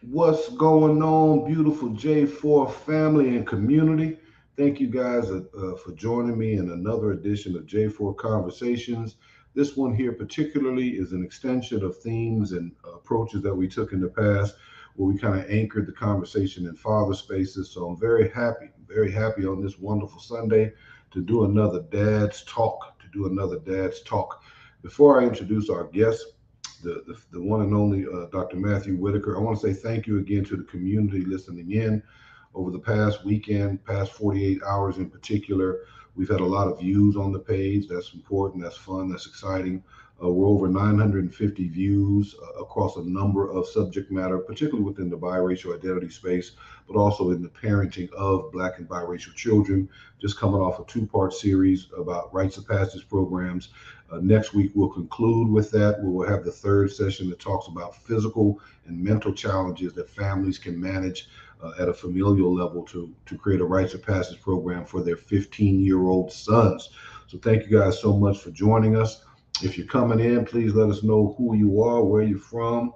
What's going on, beautiful J4 family and community? Thank you guys for joining me in another edition of J4 Conversations. This one here, particularly, is an extension of themes and approaches that we took in the past, where we kind of anchored the conversation in father spaces. So I'm very happy on this wonderful Sunday to do another Dad's Talk. Before I introduce our guest, the one and only Dr. Matthew Whitaker. I want to say thank you again to the community listening in over the past weekend, past 48 hours in particular. We've had a lot of views on the page. That's important. That's fun. That's exciting. We're over 950 views across a number of subject matter, particularly within the biracial identity space, but also in the parenting of Black and biracial children. Just coming off a two-part series about rites of passage programs. Next week, we'll conclude with that. We will have the third session that talks about physical and mental challenges that families can manage at a familial level to create a rites of passage program for their 15-year-old sons. So thank you guys so much for joining us. If you're coming in, please let us know who you are, where you're from,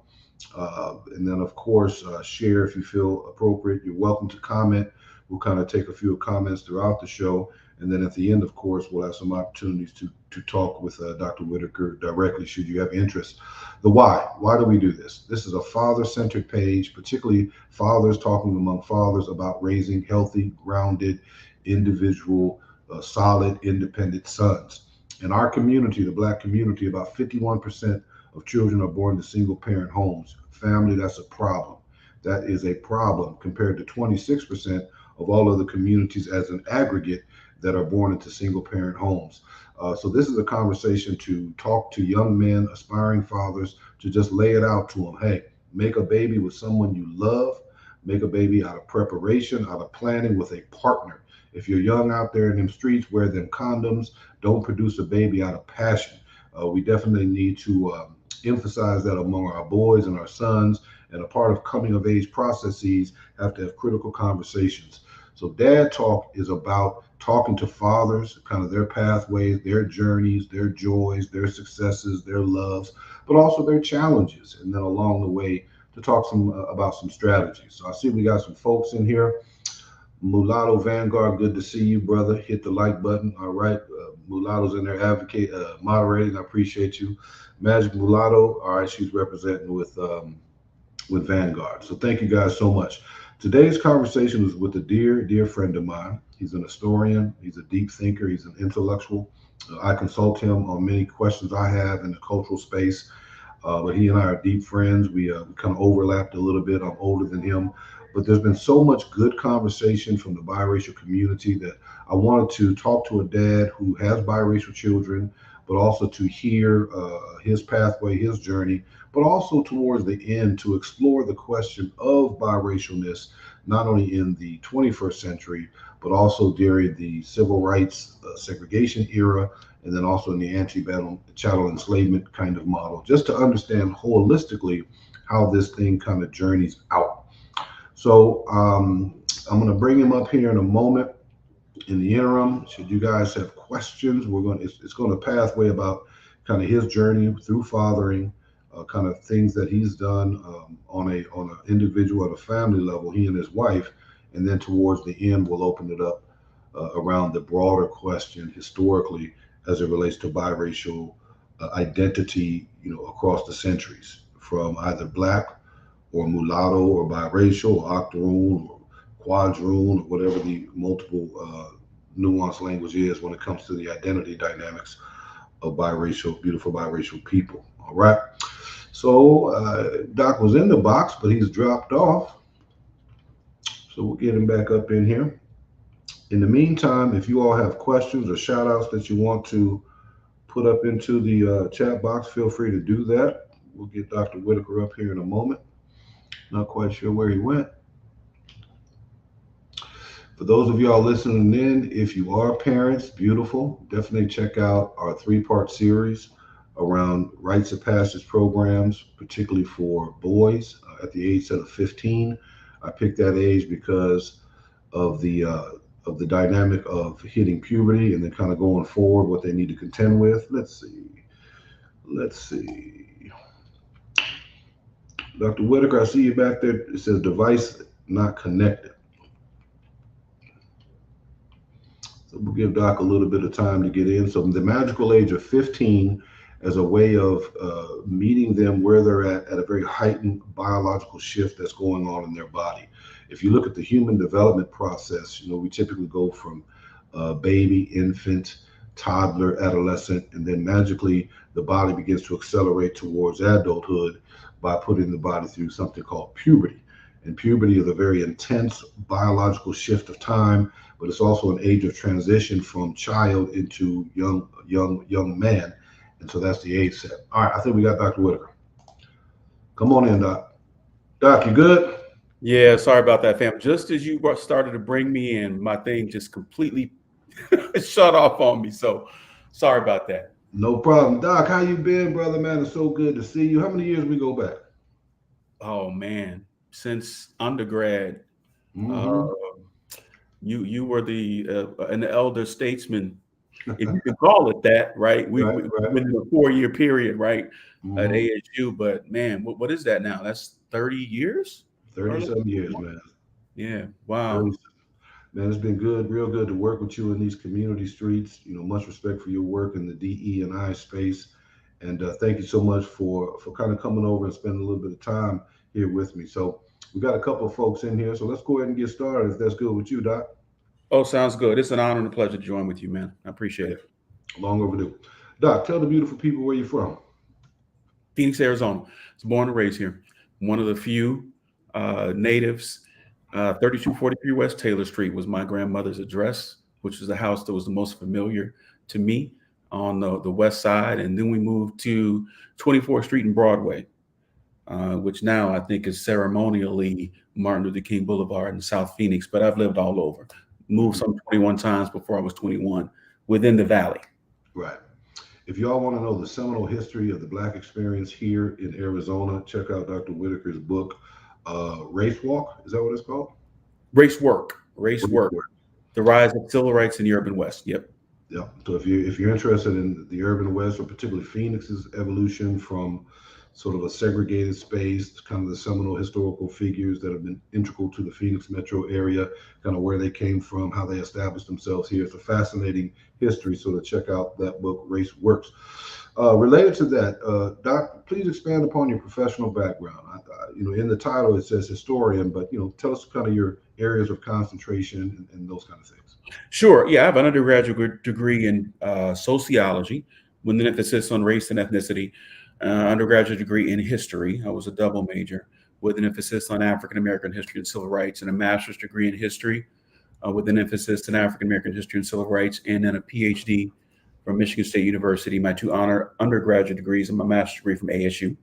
and then, of course, share if you feel appropriate. You're welcome to comment. We'll kind of take a few comments throughout the show. And then at the end, of course, we'll have some opportunities to talk with Dr. Whitaker directly should you have interest. The why. Why do we do this? This is a father centered page, particularly fathers talking among fathers about raising healthy, grounded, individual, solid, independent sons. In our community, the Black community, about 51% of children are born to single parent homes. Family, that's a problem. That is a problem compared to 26% of all other communities as an aggregate that are born into single parent homes. So, this is a conversation to talk to young men, aspiring fathers, to just lay it out to them. Hey, make a baby with someone you love, make a baby out of preparation, out of planning with a partner. If you're young out there in them streets, wear them condoms. Don't produce a baby out of passion. We definitely need to emphasize that among our boys and our sons. And a part of coming of age processes have to have critical conversations. So, Dad Talk is about talking to fathers, kind of their pathways, their journeys, their joys, their successes, their loves, but also their challenges. And then along the way, to talk some about some strategies. So, I see we got some folks in here. Mulatto Vanguard, good to see you, brother. Hit the like button. All right. Mulatto's in there advocate, moderating. I appreciate you. Magic Mulatto. All right. She's representing with Vanguard. So thank you guys so much. Today's conversation is with a dear friend of mine. He's an historian. He's a deep thinker. He's an intellectual. I consult him on many questions I have in the cultural space. But he and I are deep friends. We kind of overlapped a little bit. I'm older than him, but there's been so much good conversation from the biracial community that I wanted to talk to a dad who has biracial children, but also to hear his pathway, his journey, but also towards the end to explore the question of biracialness, not only in the 21st century, but also during the civil rights segregation era, and then also in the anti-battle chattel enslavement kind of model, just to understand holistically how this thing kind of journeys out. So I'm going to bring him up here in a moment. In the interim, should you guys have questions, it's going to pathway about kind of his journey through fathering, kind of things that he's done on an individual at a family level, he and his wife, and then towards the end we'll open it up around the broader question historically as it relates to biracial identity, across the centuries, from either black or mulatto or biracial or octoroon or quadroon or whatever the multiple nuanced language is when it comes to the identity dynamics of biracial, beautiful biracial people. All right. So Doc was in the box, but he's dropped off. So we'll get him back up in here. In the meantime, if you all have questions or shout outs that you want to put up into the chat box, feel free to do that. We'll get Dr. Whitaker up here in a moment. Not quite sure where he went. For those of y'all listening in, if you are parents, beautiful, definitely check out our three-part series around rites of passage programs, particularly for boys at the age of 15. I picked that age because of the dynamic of hitting puberty and then kind of going forward, what they need to contend with. Let's see. Dr. Whitaker, I see you back there. It says device not connected. So we'll give Doc a little bit of time to get in. So the magical age of 15 as a way of meeting them where they're at a very heightened biological shift that's going on in their body. If you look at the human development process, we typically go from baby, infant, toddler, adolescent, and then magically the body begins to accelerate towards adulthood by putting the body through something called puberty. And puberty is a very intense biological shift of time, but it's also an age of transition from child into young man. And so that's the age set. All right, I think we got Dr. Whitaker. Come on in, Doc. Doc, you good? Yeah, sorry about that, fam. Just as you started to bring me in, my thing just completely shut off on me. So sorry about that. No problem. Doc, how you been, brother, man? It's so good to see you. How many years we go back? Oh man, since undergrad, uh, Mm-hmm. you were an elder statesman, if you can call it that, right? Right, We right. within a 4 year period, right, at Mm-hmm. ASU. But man, what is that now? That's 30 years or a 30 little some bit years, more? man. Yeah, wow. 30. Man, it's been good, real good to work with you in these community streets. Much respect for your work in the DE and I space, and thank you so much for kind of coming over and spending a little bit of time here with me. So we got a couple of folks in here, so let's go ahead and get started if that's good with you, Doc. Oh, sounds good. It's an honor and a pleasure to join with you, man. I appreciate Hey, it. long overdue. Doc, tell the beautiful people where you're from. Phoenix, Arizona. I was born and raised here. One of the few natives. 3243 West Taylor Street was my grandmother's address, which was the house that was the most familiar to me on the west side. And then we moved to 24th Street and Broadway, which now I think is ceremonially Martin Luther King Boulevard in South Phoenix. But I've lived all over. Moved Mhm. some 21 times before I was 21 within the valley. Right. If y'all want to know the seminal history of the Black experience here in Arizona, check out Dr. Whitaker's book, Race Walk. Is that what it's called? Race Race work. Walk. The rise of civil rights in the urban West. Yep. Yeah. So if you're interested in the urban West, or particularly Phoenix's evolution from sort of a segregated space, kind of the seminal historical figures that have been integral to the Phoenix metro area, kind of where they came from, how they established themselves here. It's a fascinating history. So to check out that book, Race Works. Related to that, Doc, please expand upon your professional background. In the title it says historian, but tell us kind of your areas of concentration and those kind of things. Sure. Yeah, I have an undergraduate degree in sociology with an emphasis on race and ethnicity, undergraduate degree in history. I was a double major with an emphasis on African American history and civil rights, and a master's degree in history with an emphasis in African American history and civil rights, and then a PhD from Michigan State University. My two undergraduate degrees and my master's degree from ASU.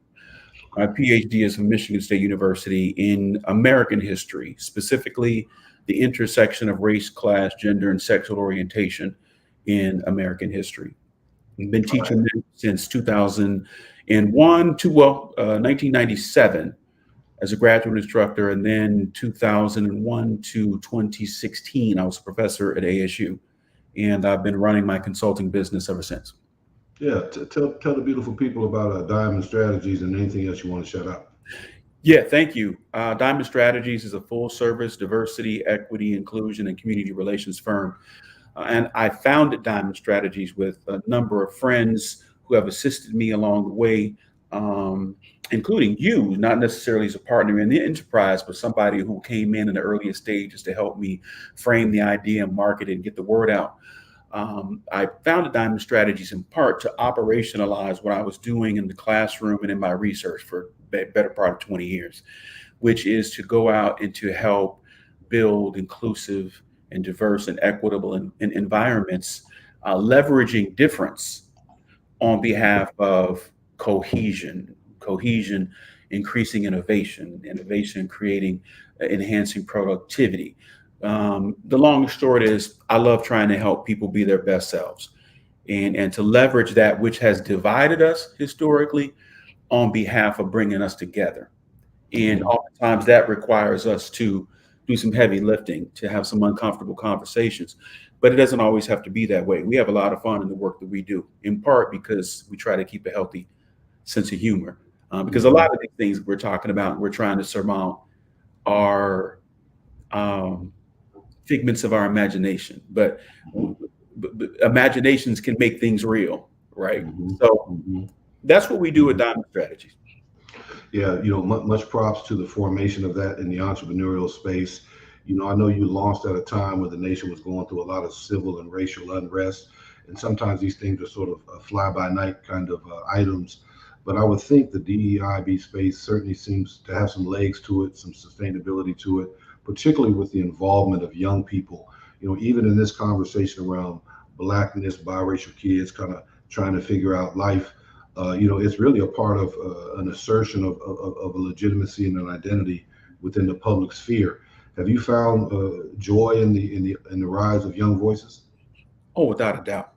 My PhD is from Michigan State University in American history, specifically the intersection of race, class, gender, and sexual orientation in American history. I've been All right. teaching since 2001 to, 1997 as a graduate instructor, and then 2001 to 2016, I was a professor at ASU, and I've been running my consulting business ever since. Yeah, tell the beautiful people about Diamond Strategies and anything else you want to shout out. Yeah, thank you. Diamond Strategies is a full service diversity, equity, inclusion, and community relations firm. And I founded Diamond Strategies with a number of friends who have assisted me along the way, um, including you, not necessarily as a partner in the enterprise, but somebody who came in the earliest stages to help me frame the idea and market it and get the word out. I founded Diamond Strategies in part to operationalize what I was doing in the classroom and in my research for better part of 20 years, which is to go out and to help build inclusive and diverse and equitable environments, leveraging difference on behalf of cohesion, increasing innovation, creating, enhancing productivity. The long and short is, I love trying to help people be their best selves, and to leverage that which has divided us historically on behalf of bringing us together. And Mhm. oftentimes that requires us to do some heavy lifting, to have some uncomfortable conversations. But it doesn't always have to be that way. We have a lot of fun in the work that we do, in part because we try to keep a healthy sense of humor. because a lot of these things we're talking about, we're trying to surmount, are figments of our imagination, but imaginations can make things real, right? So that's what we do with Diamond Strategies. Yeah, much props to the formation of that in the entrepreneurial space. I know you launched at a time where the nation was going through a lot of civil and racial unrest, and sometimes these things are sort of fly-by-night kind of items. But I would think the DEIB space certainly seems to have some legs to it, some sustainability to it, particularly with the involvement of young people. Even in this conversation around Blackness, biracial kids kind of trying to figure out life, it's really a part of an assertion of a legitimacy and an identity within the public sphere. Have you found joy in the rise of young voices? Oh, without a doubt.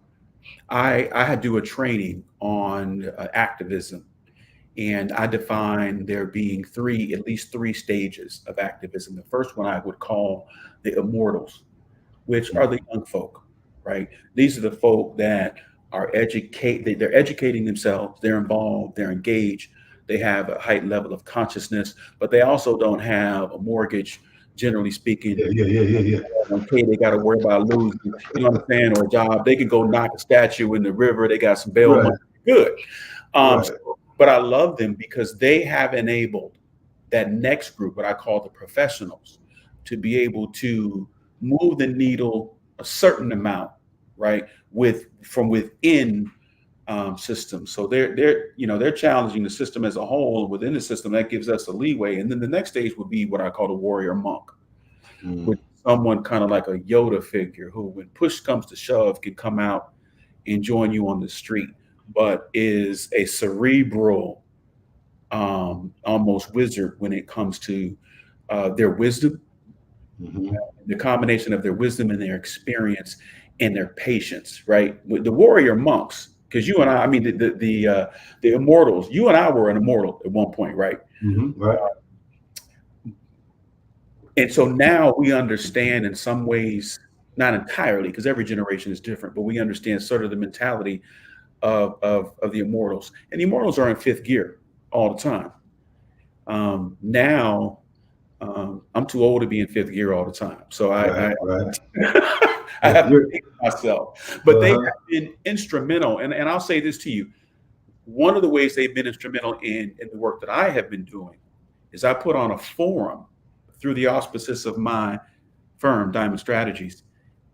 I had to do a training on activism, and I defined there being at least three stages of activism. The first one I would call the immortals, which are the young folk, right? These are the folk that are they're educating themselves, they're involved, they're engaged, they have a heightened level of consciousness, but they also don't have a mortgage, generally speaking. Yeah. Okay, they got to worry about losing, you know what I'm saying, or a job. They could go knock a statue in the river. They got some bail money. Good. Right. But I love them because they have enabled that next group, what I call the professionals, to be able to move the needle a certain amount, right, from within systems. So they're challenging the system as a whole. Within the system, that gives us a leeway. And then the next stage would be what I call the warrior monk, which is someone kind of like a Yoda figure who, when push comes to shove, can come out and join you on the street, but is a cerebral, almost wizard when it comes to their wisdom, the combination of their wisdom and their experience and their patience, right? With the warrior monks, because you and I mean, the immortals, you and I were an immortal at one point, right? Right. And so now we understand in some ways, not entirely, because every generation is different, but we understand sort of the mentality of the immortals. And the immortals are in fifth gear all the time. Now, I'm too old to be in fifth gear all the time. So I have to think myself. But they have been instrumental. And I'll say this to you. One of the ways they've been instrumental in the work that I have been doing is I put on a forum through the auspices of my firm, Diamond Strategies.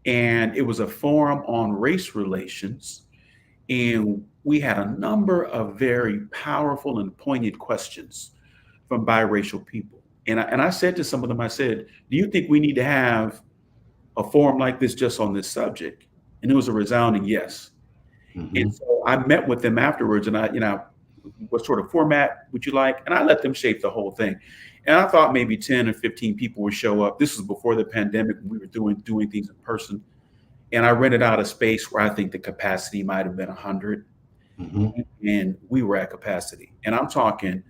And it was a forum on race relations. And we had a number of very powerful and poignant questions from biracial people. And I said to some of them, I said, do you think we need to have a forum like this just on this subject? And it was a resounding yes. And so I met with them afterwards, and what sort of format would you like? And I let them shape the whole thing. And I thought maybe 10 or 15 people would show up. This was before the pandemic, when we were doing things in person. And I rented out a space where I think the capacity might have been 100. And we were at capacity. And I'm talking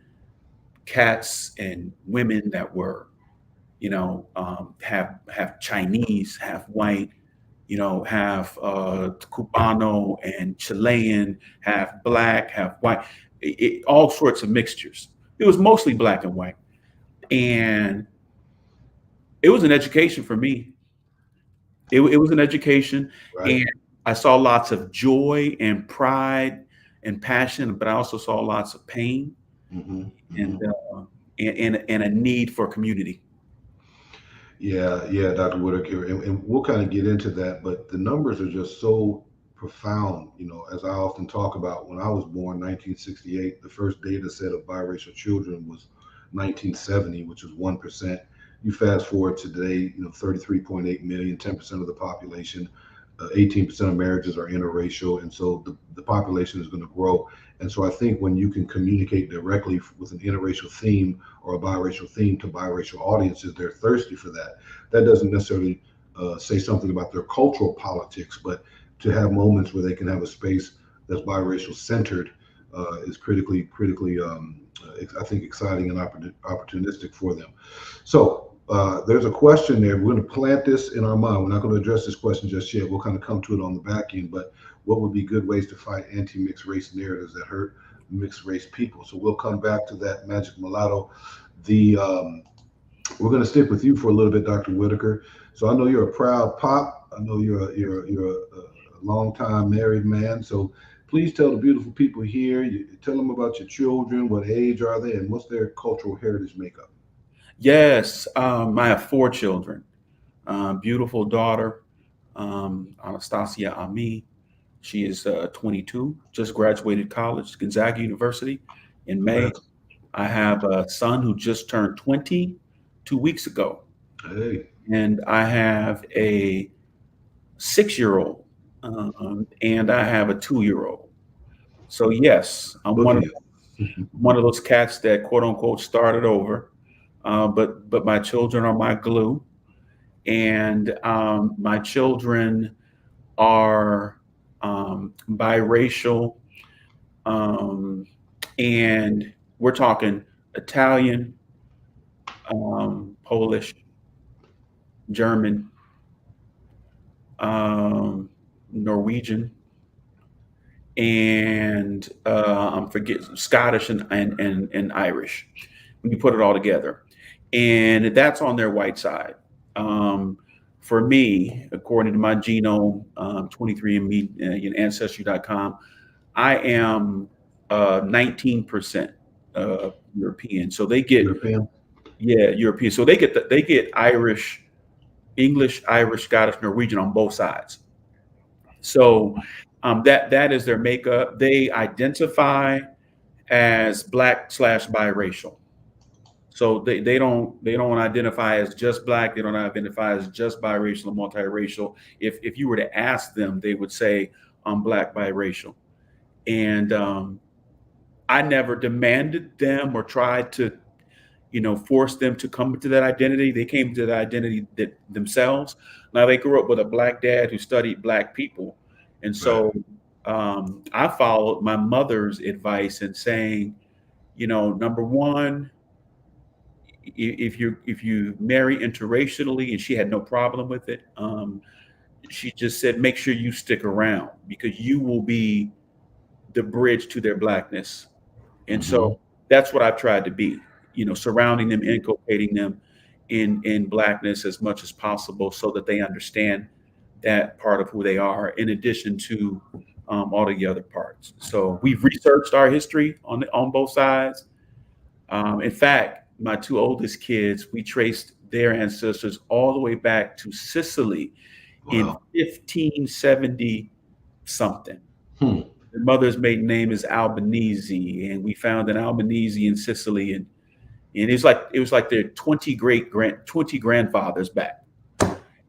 cats and women that were, half Chinese, half white, half Cubano and Chilean, half black, half white, all sorts of mixtures. It was mostly black and white. And it was an education for me. It was an education. Right. And I saw lots of joy and pride and passion, but I also saw lots of pain and a need for community. Yeah, Dr. Whitaker, and we'll kind of get into that, but the numbers are just so profound. As I often talk about, when I was born, 1968, the first data set of biracial children was 1970, which was 1%. You fast forward to today, 33.8 million, 10% of the population, 18% of marriages are interracial, and so the population is going to grow. And so I think when you can communicate directly with an interracial theme or a biracial theme to biracial audiences, they're thirsty for that. That doesn't necessarily say something about their cultural politics, but to have moments where they can have a space that's biracial centered is critically, I think, exciting and opportunistic for them. So there's a question there. We're going to plant this in our mind. We're not going to address this question just yet. We'll kind of come to it on the back end, but what would be good ways to fight anti-mixed race narratives that hurt mixed race people. So we'll come back to that, Magic Mulatto. The We're going to stick with you for a little bit, Dr. Whitaker. So I know you're a proud pop. I know you're a long time married man. So please tell the beautiful people here. Tell them about your children. What age are they, and what's their cultural heritage makeup? Yes, I have four children. Beautiful daughter, Anastasia Ami. She is 22, just graduated college, Gonzaga University in May. Congrats. I have a son who just turned 20 2 weeks ago, Hey, and I have a 6-year-old, and I have a 2-year-old. So yes, I'm look one at of you. one of those cats that quote unquote started over. But my children are my glue, and my children are biracial, um, and we're talking Italian, Polish, German, um, Norwegian, and I'm forget Scottish and Irish. When you put it all together, and that's on their white side. Um, for me, according to my genome, 23andMe, Ancestry.com, I am 19% European. So they get, European. yeah, European. So they get Irish, English, Irish, Scottish, Norwegian on both sides. So that is their makeup. They identify as black slash biracial. So they don't identify as just black. They don't identify as just biracial or multiracial. If you were to ask them, they would say I'm black biracial. And I never demanded them or tried to force them to come to that identity. They came to that identity that themselves. Now they grew up with a black dad who studied black people, and Right. so I followed my mother's advice in saying, number one, if you marry interracially, and she had no problem with it. She just said, make sure you stick around because you will be the bridge to their blackness. And Hmm. so that's what I've tried to be, surrounding them, inculcating them in blackness as much as possible so that they understand that part of who they are, in addition to all the other parts. So we've researched our history on both sides. In fact, my two oldest kids, we traced their ancestors all the way back to Sicily in Wow. 1570 something. Hmm. Their mother's maiden name is Albanese, and we found an Albanese in Sicily, and it was like their 20 grandfathers back.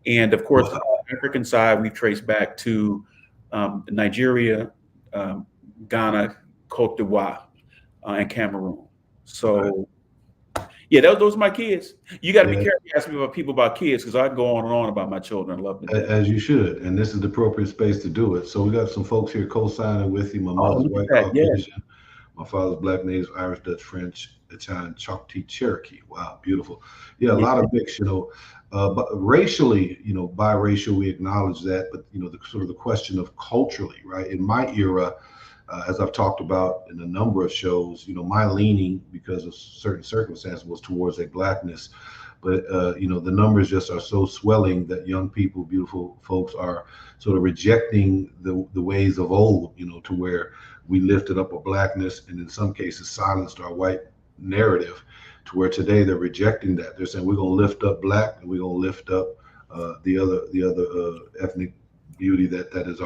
And of course, Wow. African side we trace back to Nigeria, um, Ghana, Cote d'Ivoire, and Cameroon. Okay. So yeah, those are my kids. You got to be Yeah. careful asking me about people about kids because I can go on and on about my children. I love them to death. As you should, and this is the appropriate space to do it. So we got some folks here co-signing with you. My Oh, mother's look at white that! Yeah, Caucasian, my father's black, native, Irish, Dutch, French, Italian, Choctaw, Cherokee. Wow, beautiful. Yeah, a yeah, lot of mix. But racially, biracial, we acknowledge that. But the sort of the question of culturally, right? In my era, as I've talked about in a number of shows, my leaning because of certain circumstances was towards a blackness. But the numbers just are so swelling that young people, beautiful folks, are sort of rejecting the ways of old. To where we lifted up a blackness and in some cases silenced our white narrative. To where today they're rejecting that. They're saying we're going to lift up black and we're going to lift up the other ethnic beauty that is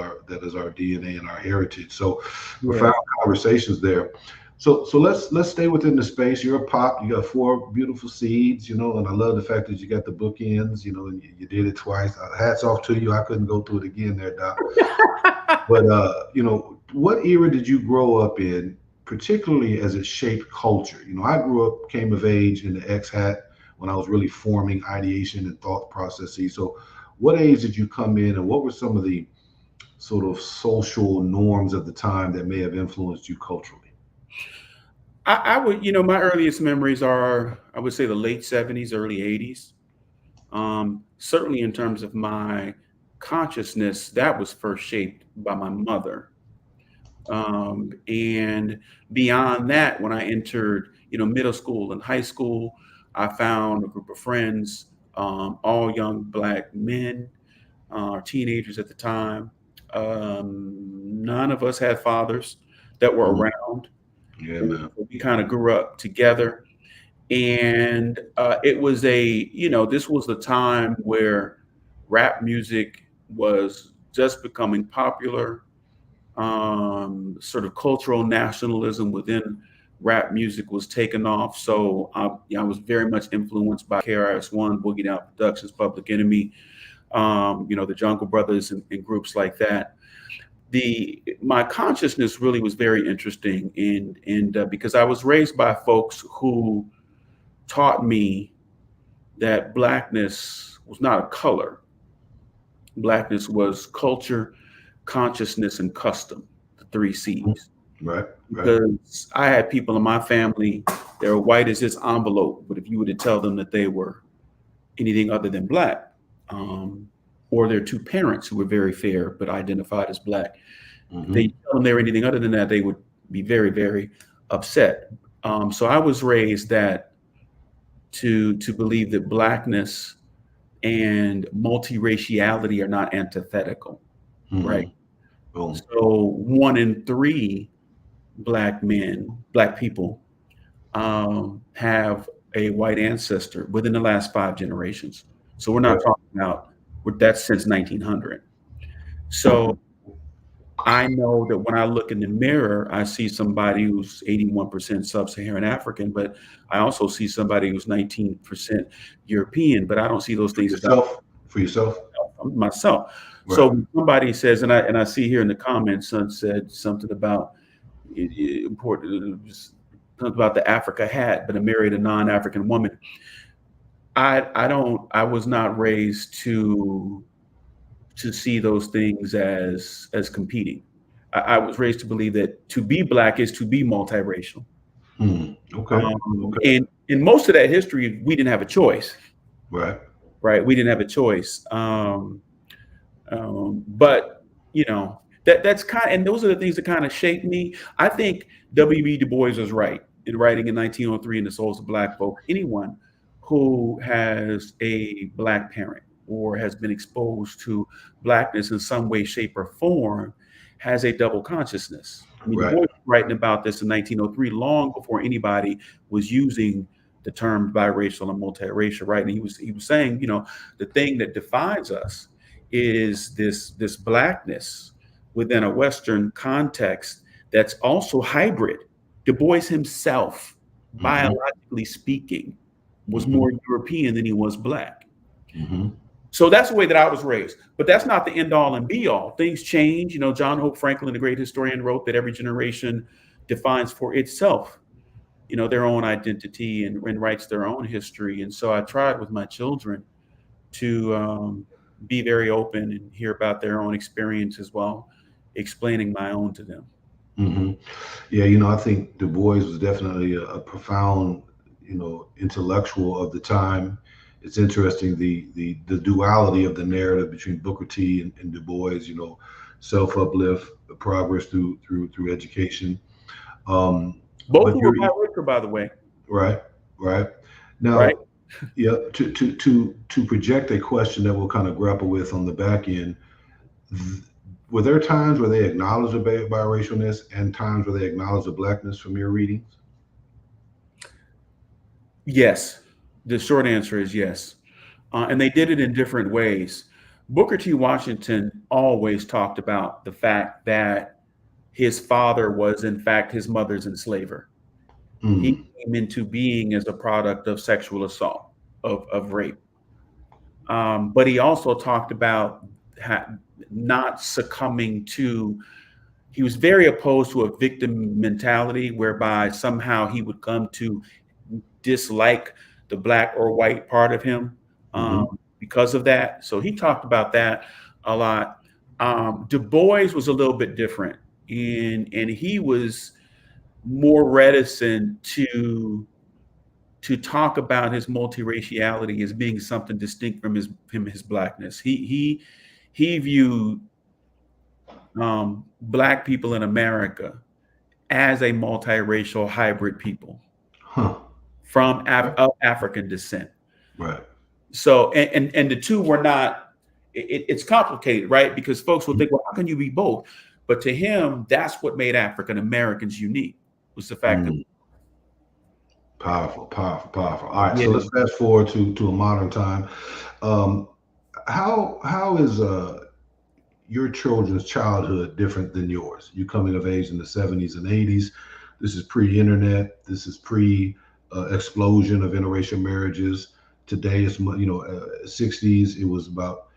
our DNA and our heritage. So yeah. profound conversations there. So let's stay within the space. You're a pop. You got four beautiful seeds, and I love the fact that you got the bookends, and you did it twice. Hats off to you. I couldn't go through it again there, Doc. But what era did you grow up in, particularly as it shaped culture? I grew up, came of age in the X hat when I was really forming ideation and thought processes. So, what age did you come in, and what were some of the sort of social norms of the time that may have influenced you culturally? I would, my earliest memories are, I would say, the late '70s, early '80s. Certainly, in terms of my consciousness, that was first shaped by my mother. And beyond that, when I entered, middle school and high school, I found a group of friends, all young Black men, teenagers at the time. None of us had fathers that were Mhm. around. Yeah, man. We kind of grew up together. And it was this was the time where rap music was just becoming popular. Sort of cultural nationalism within rap music was taken off. So I was very much influenced by KRS-One, Boogie Down Productions, Public Enemy, the Jungle Brothers and groups like that. My consciousness really was very interesting because I was raised by folks who taught me that Blackness was not a color. Blackness was culture, consciousness, and custom, the three Mhm. C's. Right, right. Because I had people in my family that were white as this envelope, but if you were to tell them that they were anything other than Black, um, or their two parents who were very fair but identified as Black, if they Hmm. tell them they were anything other than that, they would be very, very upset. So I was raised to believe that Blackness and multiraciality are not antithetical, right? Hmm. Boom. So 1 in 3 Black people, have a white ancestor within the last 5 generations. So we're not Right. talking about that's since 1900. So I know that when I look in the mirror, I see somebody who's 81% sub-Saharan African, but I also see somebody who's 19% European, but I don't see those For things as yourself. For yourself. myself. So Right. when somebody says, and I see here in the comments, son said something about important, something about the Africa hat, but I married a non-African woman. I was not raised to see those things as competing. I was raised to believe that to be Black is to be multiracial. Hmm. Okay. Okay. And in most of that history, we didn't have a choice, Right. right? We didn't have a choice. But that's and those are the things that kind of shaped me. I think W.B. Du Bois was right in writing in 1903 in The Souls of Black Folk. Anyone who has a Black parent or has been exposed to Blackness in some way, shape, or form has a double consciousness. I mean, Du Right. Bois was writing about this in 1903, long before anybody was using the term biracial and multiracial, right? And he was saying, the thing that defines us is this Blackness within a Western context that's also hybrid. Du Bois himself, Hmm. biologically speaking, was Hmm. more European than he was Black. Hmm. So that's the way that I was raised. But that's not the end all and be all. Things change. John Hope Franklin, the great historian, wrote that every generation defines for itself, their own identity and writes their own history. And so I tried with my children to be very open and hear about their own experiences while explaining my own to them. Hmm. Yeah, I think Du Bois was definitely a profound, intellectual of the time. It's interesting the duality of the narrative between Booker T and Du Bois. Self uplift, progress through education. Um, Both but who were you're by Whitaker, by the way, right, right right? now. Yeah, to project a question that we'll kind of grapple with on the back end. Were there times where they acknowledged the biracialness and times where they acknowledged the Blackness from your readings? Yes. The short answer is yes. And they did it in different ways. Booker T. Washington always talked about the fact that his father was, in fact, his mother's enslaver. He Mm, came into being as a product of sexual assault, of rape. But he also talked about not succumbing to, he was very opposed to a victim mentality whereby somehow he would come to dislike the Black or white part of him hmm. because of that. So he talked about that a lot. Du Bois was a little bit different, and he was more reticent to talk about his multiraciality as being something distinct from his Blackness. He viewed Black people in America as a multiracial hybrid people Huh. from of African descent. Right. So, and the two were not. It's complicated, right? Because folks will think, well, how can you be both? But to him, that's what made African Americans unique, was the fact that Mm. Powerful, powerful, powerful. All right, yeah, so let's fast forward to a modern time. Um, how is your children's childhood different than yours? You coming of age in the 70s and 80s. This is pre-internet. This is pre explosion of interracial marriages. Today it's 60s. It was about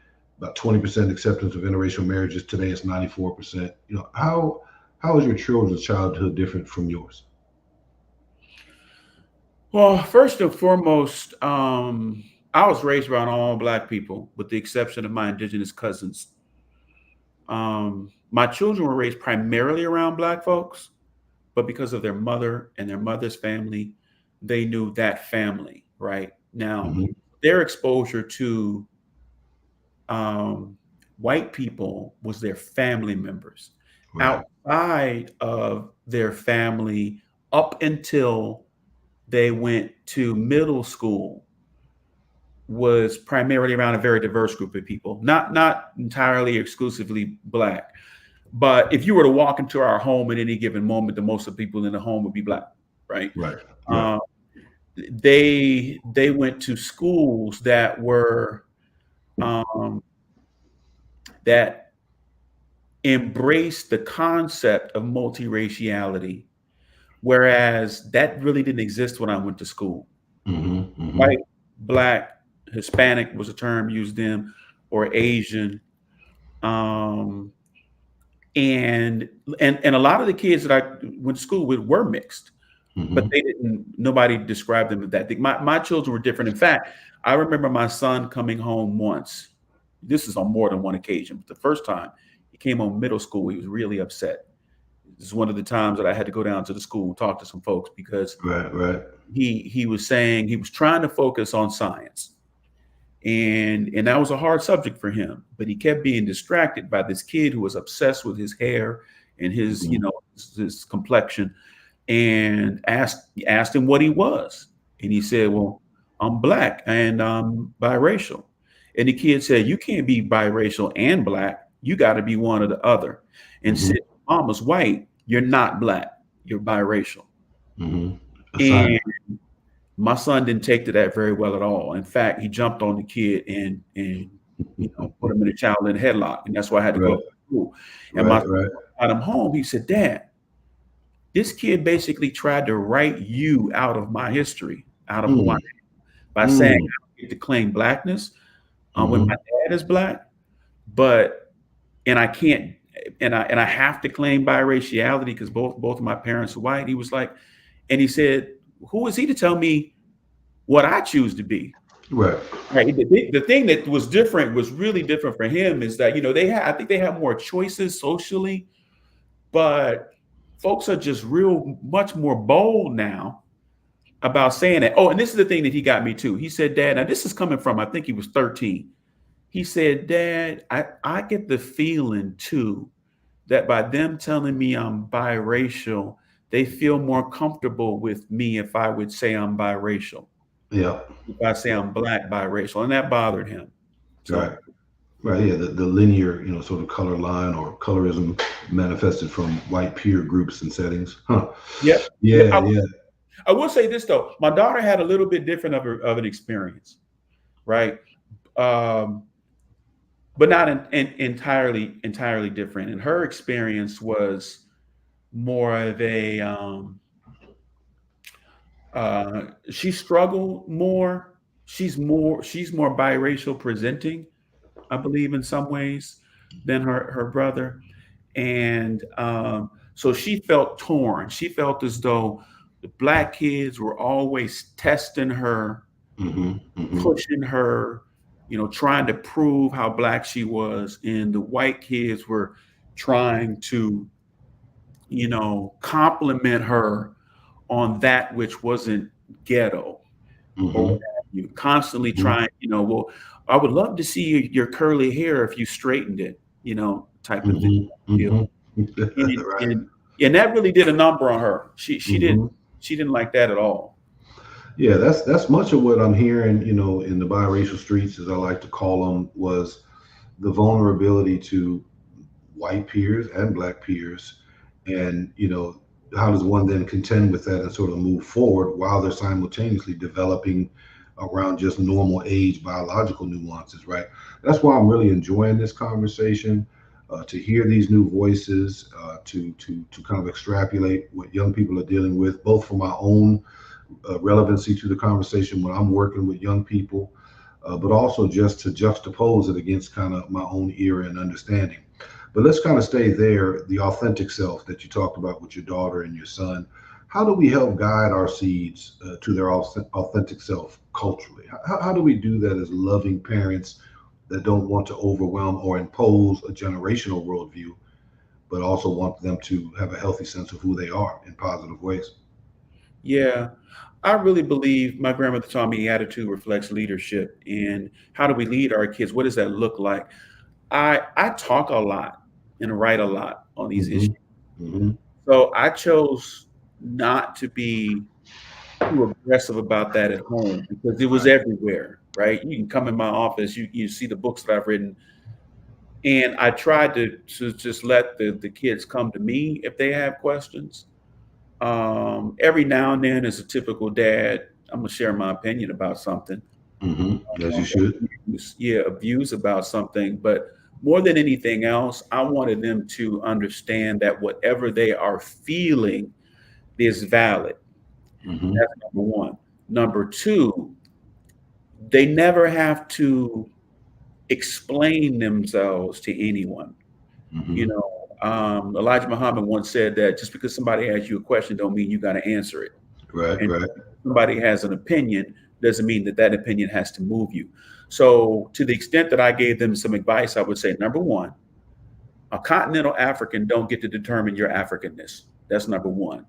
20% acceptance of interracial marriages. Today it's 94%. How is your children's childhood different from yours? well, first and foremost, I was raised around all Black people, with the exception of my indigenous cousins. My children were raised primarily around Black folks, but because of their mother and their mother's family, they knew that family, right? Now, Hmm. their exposure to um, white people was their family members. Right. Outside of their family, up until they went to middle school, was primarily around a very diverse group of people, not entirely exclusively Black. But if you were to walk into our home at any given moment, the most of the people in the home would be Black, right? Right. Right. Uh, they went to schools that were um, that embraced the concept of multiraciality, whereas that really didn't exist when I went to school. Hmm. Hmm. White, Black, Hispanic was a term used then, or Asian. Um, and a lot of the kids that I went to school with were mixed, but Hmm. they didn't. Nobody described them as that. My children were different. In fact, I remember my son coming home once. This is on more than one occasion. But the first time he came home middle school, he was really upset. This is one of the times that I had to go down to the school and talk to some folks because Right. Right. he was saying he was trying to focus on science, and that was a hard subject for him, but he kept being distracted by this kid who was obsessed with his hair and his Hmm. his complexion, and asked him what he was, and he said, well, I'm Black and I'm biracial. And the kid said, you can't be biracial and Black, you got to be one or the other. And Hmm. said, mama's white, you're not Black, you're biracial. Hmm. And Assign. my son didn't take to that very well at all. In fact, he jumped on the kid and put him in a child in a headlock, and that's why I had to go Right. up to school. And my Right. son Right. got him home. He said, Dad, this kid basically tried to write you out of my history, out of who I Mm. am, by saying Mm. I don't get to claim Blackness when my Hmm. dad is Black, but and I can't and I have to claim biraciality because both of my parents are white. He was like, and he said, who is he to tell me what I choose to be? Right. Right. The thing that was different was really different for him is that they had I think they have more choices socially, but folks are just real much more bold now about saying that. Oh, and this is the thing that he got me too. He said, Dad, now this is coming from, I think he was 13. He said, Dad, I get the feeling too that by them telling me I'm biracial, they feel more comfortable with me if I would say I'm biracial. Yeah. If I say I'm Black biracial, and that bothered him. Right. So Right. Yeah. The linear, sort of color line or colorism manifested from white peer groups and settings. Huh. yeah, yeah. Yeah. Yeah. I will say this though, my daughter had a little bit different of an experience, right? Um, but not entirely different. And her experience was more of a she struggled more. She's more biracial presenting, I believe, in some ways than her brother. And so she felt torn. She felt as though the Black kids were always testing her, Hmm. Hmm. pushing her, trying to prove how Black she was. And the white kids were trying to, compliment her on that which wasn't ghetto or what Hmm. have you, constantly Hmm. trying, well, I would love to see your curly hair if you straightened it, type of Hmm. deal. Hmm. And, Right. and, and that really did a number on her. Hmm. She didn't like that at all. Yeah, that's much of what I'm hearing, in the biracial streets, as I like to call them, was the vulnerability to white peers and black peers. And, how does one then contend with that and sort of move forward while they're simultaneously developing around just normal age biological nuances, right? That's why I'm really enjoying this conversation, to hear these new voices, to kind of extrapolate what young people are dealing with, both for my own relevancy to the conversation when I'm working with young people, but also just to juxtapose it against kind of my own era and understanding. But let's kind of stay there, the authentic self that you talked about with your daughter and your son. How do we help guide our seeds to their authentic self culturally? How do we do that as loving parents that don't want to overwhelm or impose a generational worldview, but also want them to have a healthy sense of who they are in positive ways? Yeah. I really believe my grandmother taught me attitude reflects leadership. And how do we lead our kids? What does that look like? I talk a lot and write a lot on these Hmm. issues. Hmm. So I chose not to be too aggressive about that at home because it was Right. everywhere, right? You can come in my office, you see the books that I've written, and I tried to just let the kids come to me if they have questions. Every now and then, as a typical dad, I'm gonna share my opinion about something. Hmm. As you Um, should. views about something, but more than anything else, I wanted them to understand that whatever they are feeling is valid. Hmm. That's number one. Number two, they never have to explain themselves to anyone. You Hmm. know, Elijah Muhammad once said that just because somebody asks you a question don't mean you got to answer it. Right. And Right. somebody has an opinion doesn't mean that that opinion has to move you. So, to the extent that I gave them some advice, I would say number one, a continental African don't get to determine your Africanness. That's number one.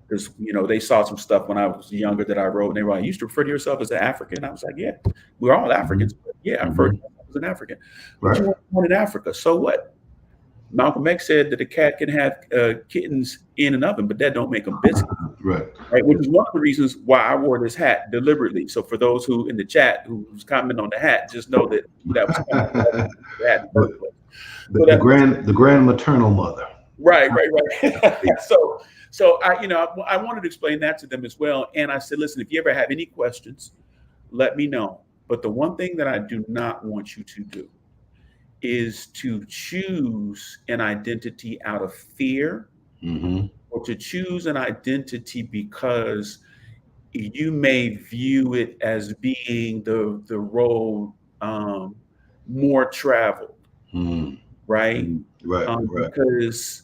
Because they saw some stuff when I was younger that I wrote, and they were like, "You used to refer to yourself as an African." I was like, "Yeah, we're all Hmm. Africans. But yeah, I refer to Hmm. myself as an African." But you Right. weren't born in Africa, so what? Malcolm X said that a cat can have kittens in an oven, but that don't make them biscuits. Right. Right, which is one of the reasons why I wore this hat deliberately. So for those who in the chat who's commenting on the hat, just know that that was coming from the hat in the the, first place. the, So the that grand the grand maternal mother. right. So I wanted to explain that to them as well. And I said, listen, if you ever have any questions, let me know. But the one thing that I do not want you to do is to choose an identity out of fear Hmm. or to choose an identity because you may view it as being the road more traveled, Mm. right? Mm. Right. Right. Because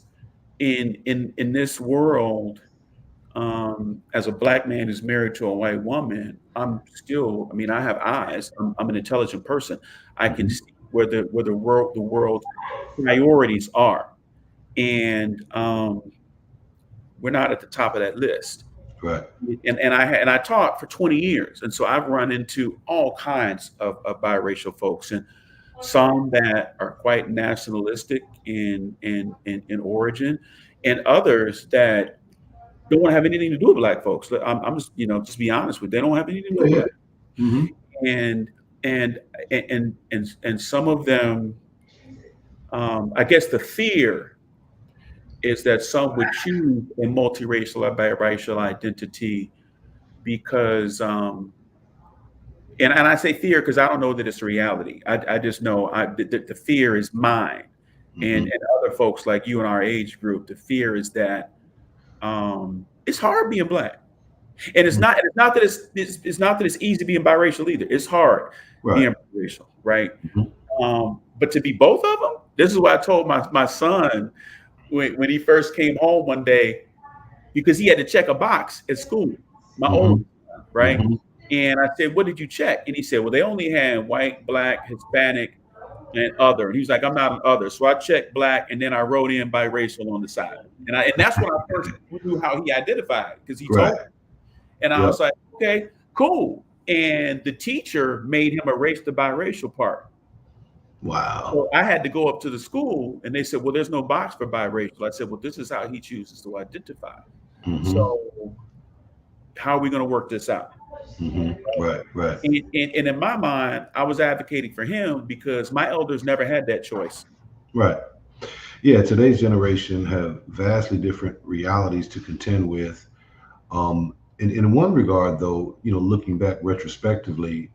in this world, as a black man who's married to a white woman, I'm still. I mean, I have eyes. I'm an intelligent person. I can Hmm. see where the world's priorities are, and we're not at the top of that list. Right. And I taught for 20 years, and so I've run into all kinds of biracial folks, and some that are quite nationalistic in origin, and others that don't want to have anything to do with black folks. I'm just just be honest with you. They don't have anything to do Yeah. with Yeah. black, Hmm. and and and some of them, I guess the fear is that some would choose a multiracial or biracial identity because and I say fear because I don't know that it's a reality. I just know the fear is mine, Hmm. and other folks like you in our age group. The fear is that it's hard being black, and it's not that it's not that it's easy being biracial either. It's hard Right. being biracial, right? Hmm. But to be both of them, this is what I told my son when he first came home one day because he had to check a box at school. My Hmm. oldest son, right? Hmm. And I said, "What did you check?" And he said, "Well, they only had white, black, Hispanic, and other." And he was like, "I'm not an other." So I checked black, and then I wrote in biracial on the side. And that's when I first knew how he identified because he Right. told me. And I Yep. was like, "Okay, cool." And the teacher made him erase the biracial part. Wow. So I had to go up to the school and they said, well, there's no box for biracial. I said, well, this is how he chooses to identify. Mm-hmm. So how are we going to work this out? Mm-hmm. Right. Right. And in my mind, I was advocating for him because my elders never had that choice. Right. Yeah. Today's generation have vastly different realities to contend with. In one regard, though, looking back retrospectively,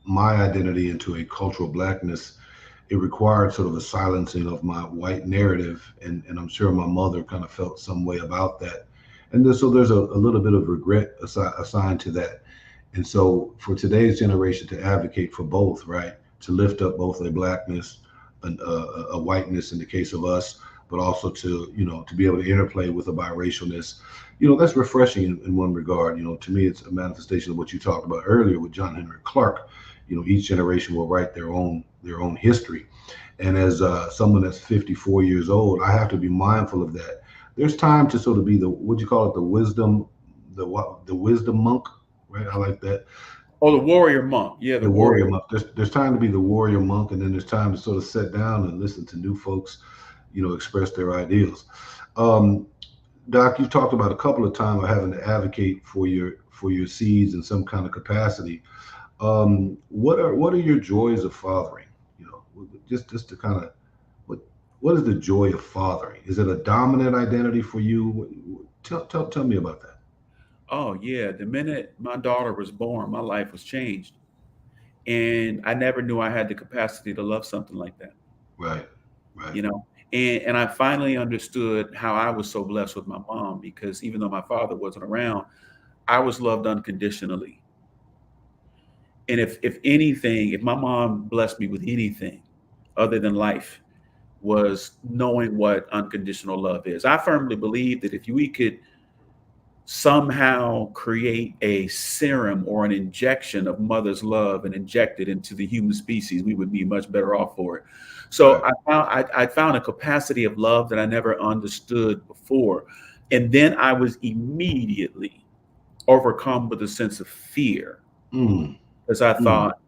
my identity into a cultural blackness, it required sort of a silencing of my white narrative, and I'm sure my mother kind of felt some way about that, and so there's a little bit of regret assigned to that. And so for today's generation to advocate for both, right, to lift up both a blackness and a whiteness in the case of us, but also to to be able to interplay with a biracialness, that's refreshing in one regard. To me, it's a manifestation of what you talked about earlier with John Henry Clark. Each generation will write their own history. And as someone that's 54 years old, I have to be mindful of that. There's time to sort of be the, what you call it, the wisdom monk, right? I like that. Oh, the warrior monk. Yeah, the The warrior warrior. monk. There's time to be the warrior monk, and then there's time to sort of sit down and listen to new folks, express their ideals. Um, Doc, you've talked about a couple of times of having to advocate for your seeds in some kind of capacity. What are your joys of fathering? Just to kind of, what what is the joy of fathering? Is it a dominant identity for you? Tell me about that. Oh, yeah. The minute my daughter was born, my life was changed. And I never knew I had the capacity to love something like that, Right, right, you know? And I finally understood how I was so blessed with my mom because even though my father wasn't around, I was loved unconditionally. And if anything, if my mom blessed me with anything other than life, was knowing what unconditional love is. I firmly believe that if we could somehow create a serum or an injection of mother's love and inject it into the human species, we would be much better off for it. So right. I found a capacity of love that I never understood before. And then I was immediately overcome with a sense of fear Mm, because I mm, thought,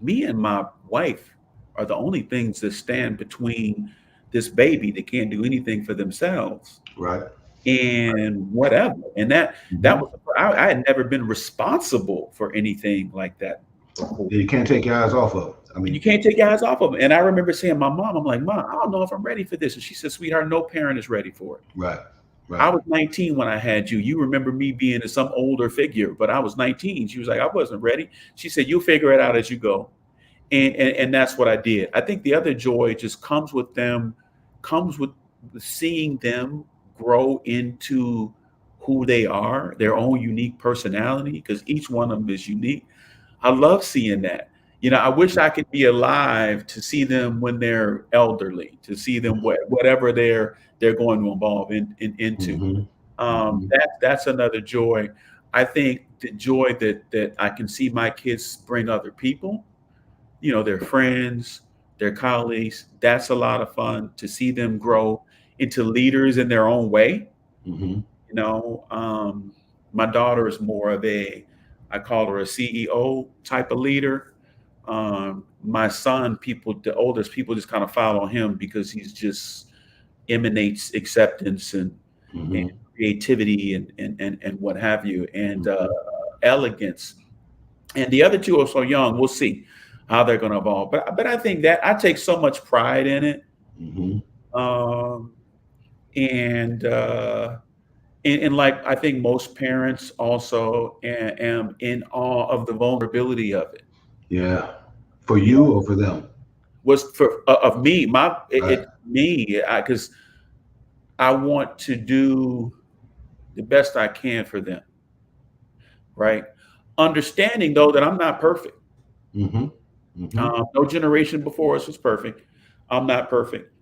me and my wife are the only things that stand between this baby that can't do anything for themselves right. and whatever. And that Hmm. was I had never been responsible for anything like that before. You can't take your eyes off of it. I And you mean, can't take your eyes off of them. And I remember saying, my mom, I'm like, Mom, I don't know if I'm ready for this. And she said, sweetheart, no parent is ready for it. right, I right. was 19 when I had you. You remember me being some older figure, but I was 19. She was like, I wasn't ready. She said, you'll figure it out as you go. And that's what I did. I think the other joy just comes with them, comes with seeing them grow into who they are, their own unique personality, because each one of them is unique. I love seeing that. I wish I could be alive to see them when they're elderly, to see them whatever they're going to evolve into. Hmm. Hmm. That's another joy. I think the joy that I can see my kids bring other people, their friends, their colleagues. That's a lot of fun to see them grow into leaders in their own way. Hmm. You know, um, my daughter is more of I call her a CEO type of leader. My son, the oldest people just kind of follow him because he's just emanates acceptance and Hmm. creativity and what have you, and Hmm. elegance. And the other two are so young. We'll see how they're going to evolve. But I think that I take so much pride in it, Hmm. um, and, uh, and like I think most parents also am in awe of the vulnerability of it. Yeah. For You you know, or for them? was for of me, Right. me because I want to do the best I can for them, right? Understanding though that I'm not perfect. Hmm. Hmm. No generation before us was perfect. I'm not perfect.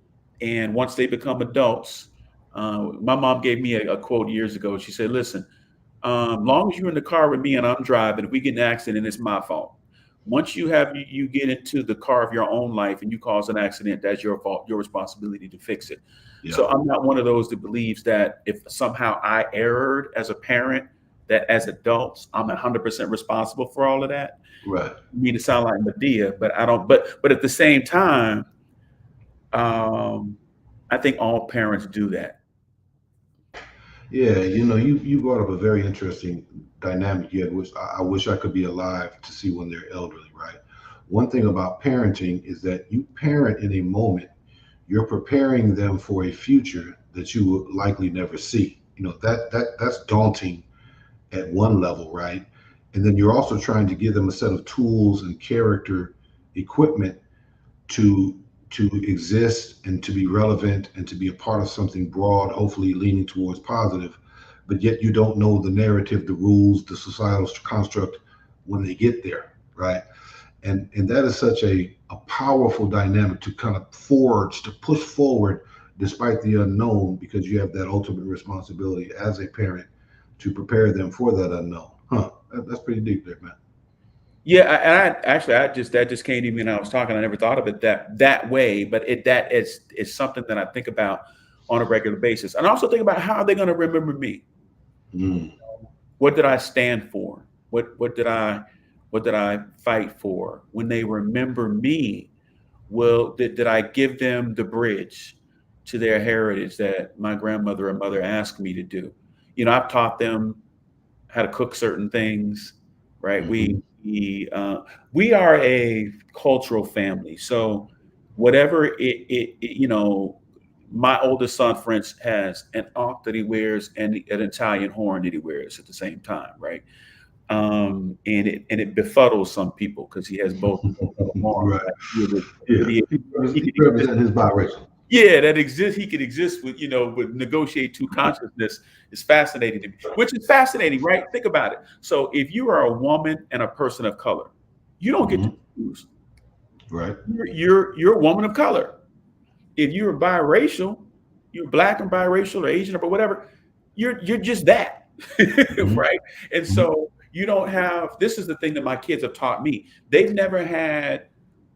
And once they become adults, my mom gave me a quote years ago. She said, "Listen, long as you're in the car with me and I'm driving, if we get in an accident, it's my fault. Once you get into the car of your own life and you cause an accident, that's your fault, your responsibility to fix it." Yeah. So I'm not one of those that believes that if somehow I erred as a parent, that as adults, I'm 100% responsible for all of that. Right. Me to sound like Medea, but I don't. But at the same time, I think all parents do that. Yeah, you brought up a very interesting dynamic yet, which I wish I could be alive to see when they're elderly, right? One thing about parenting is that you parent in a moment, you're preparing them for a future that you will likely never see. That's daunting at one level, right? And then you're also trying to give them a set of tools and character equipment to exist and to be relevant and to be a part of something broad, hopefully leaning towards positive, but yet you don't know the narrative, the rules, the societal construct when they get there, right? And that is such a powerful dynamic to kind of forge, to push forward despite the unknown, because you have that ultimate responsibility as a parent to prepare them for that unknown. That's pretty deep there, man. Yeah, I just that just came to me when I was talking. I never thought of it that way, but that is something that I think about on a regular basis. And I also think about how are they going to remember me? Mm. What did I stand for? What did I fight for? When they remember me, did I give them the bridge to their heritage that my grandmother and mother asked me to do? I've taught them how to cook certain things, right? Mm-hmm. We are a cultural family, so whatever my oldest son, for instance, has an ankh that he wears and an Italian horn that he wears at the same time, right? And it befuddles some people because he has both horns. Right. Right? Yeah. He represents his biracial. Yeah, that exists. He could exist with negotiate two consciousness is fascinating to me, which is fascinating, right? Think about it. So if you are a woman and a person of color, you don't get to choose. Right. You're a woman of color. If you're biracial, you're black and biracial or Asian or whatever, you're just that, right? And so you don't have. This is the thing that my kids have taught me. They've never had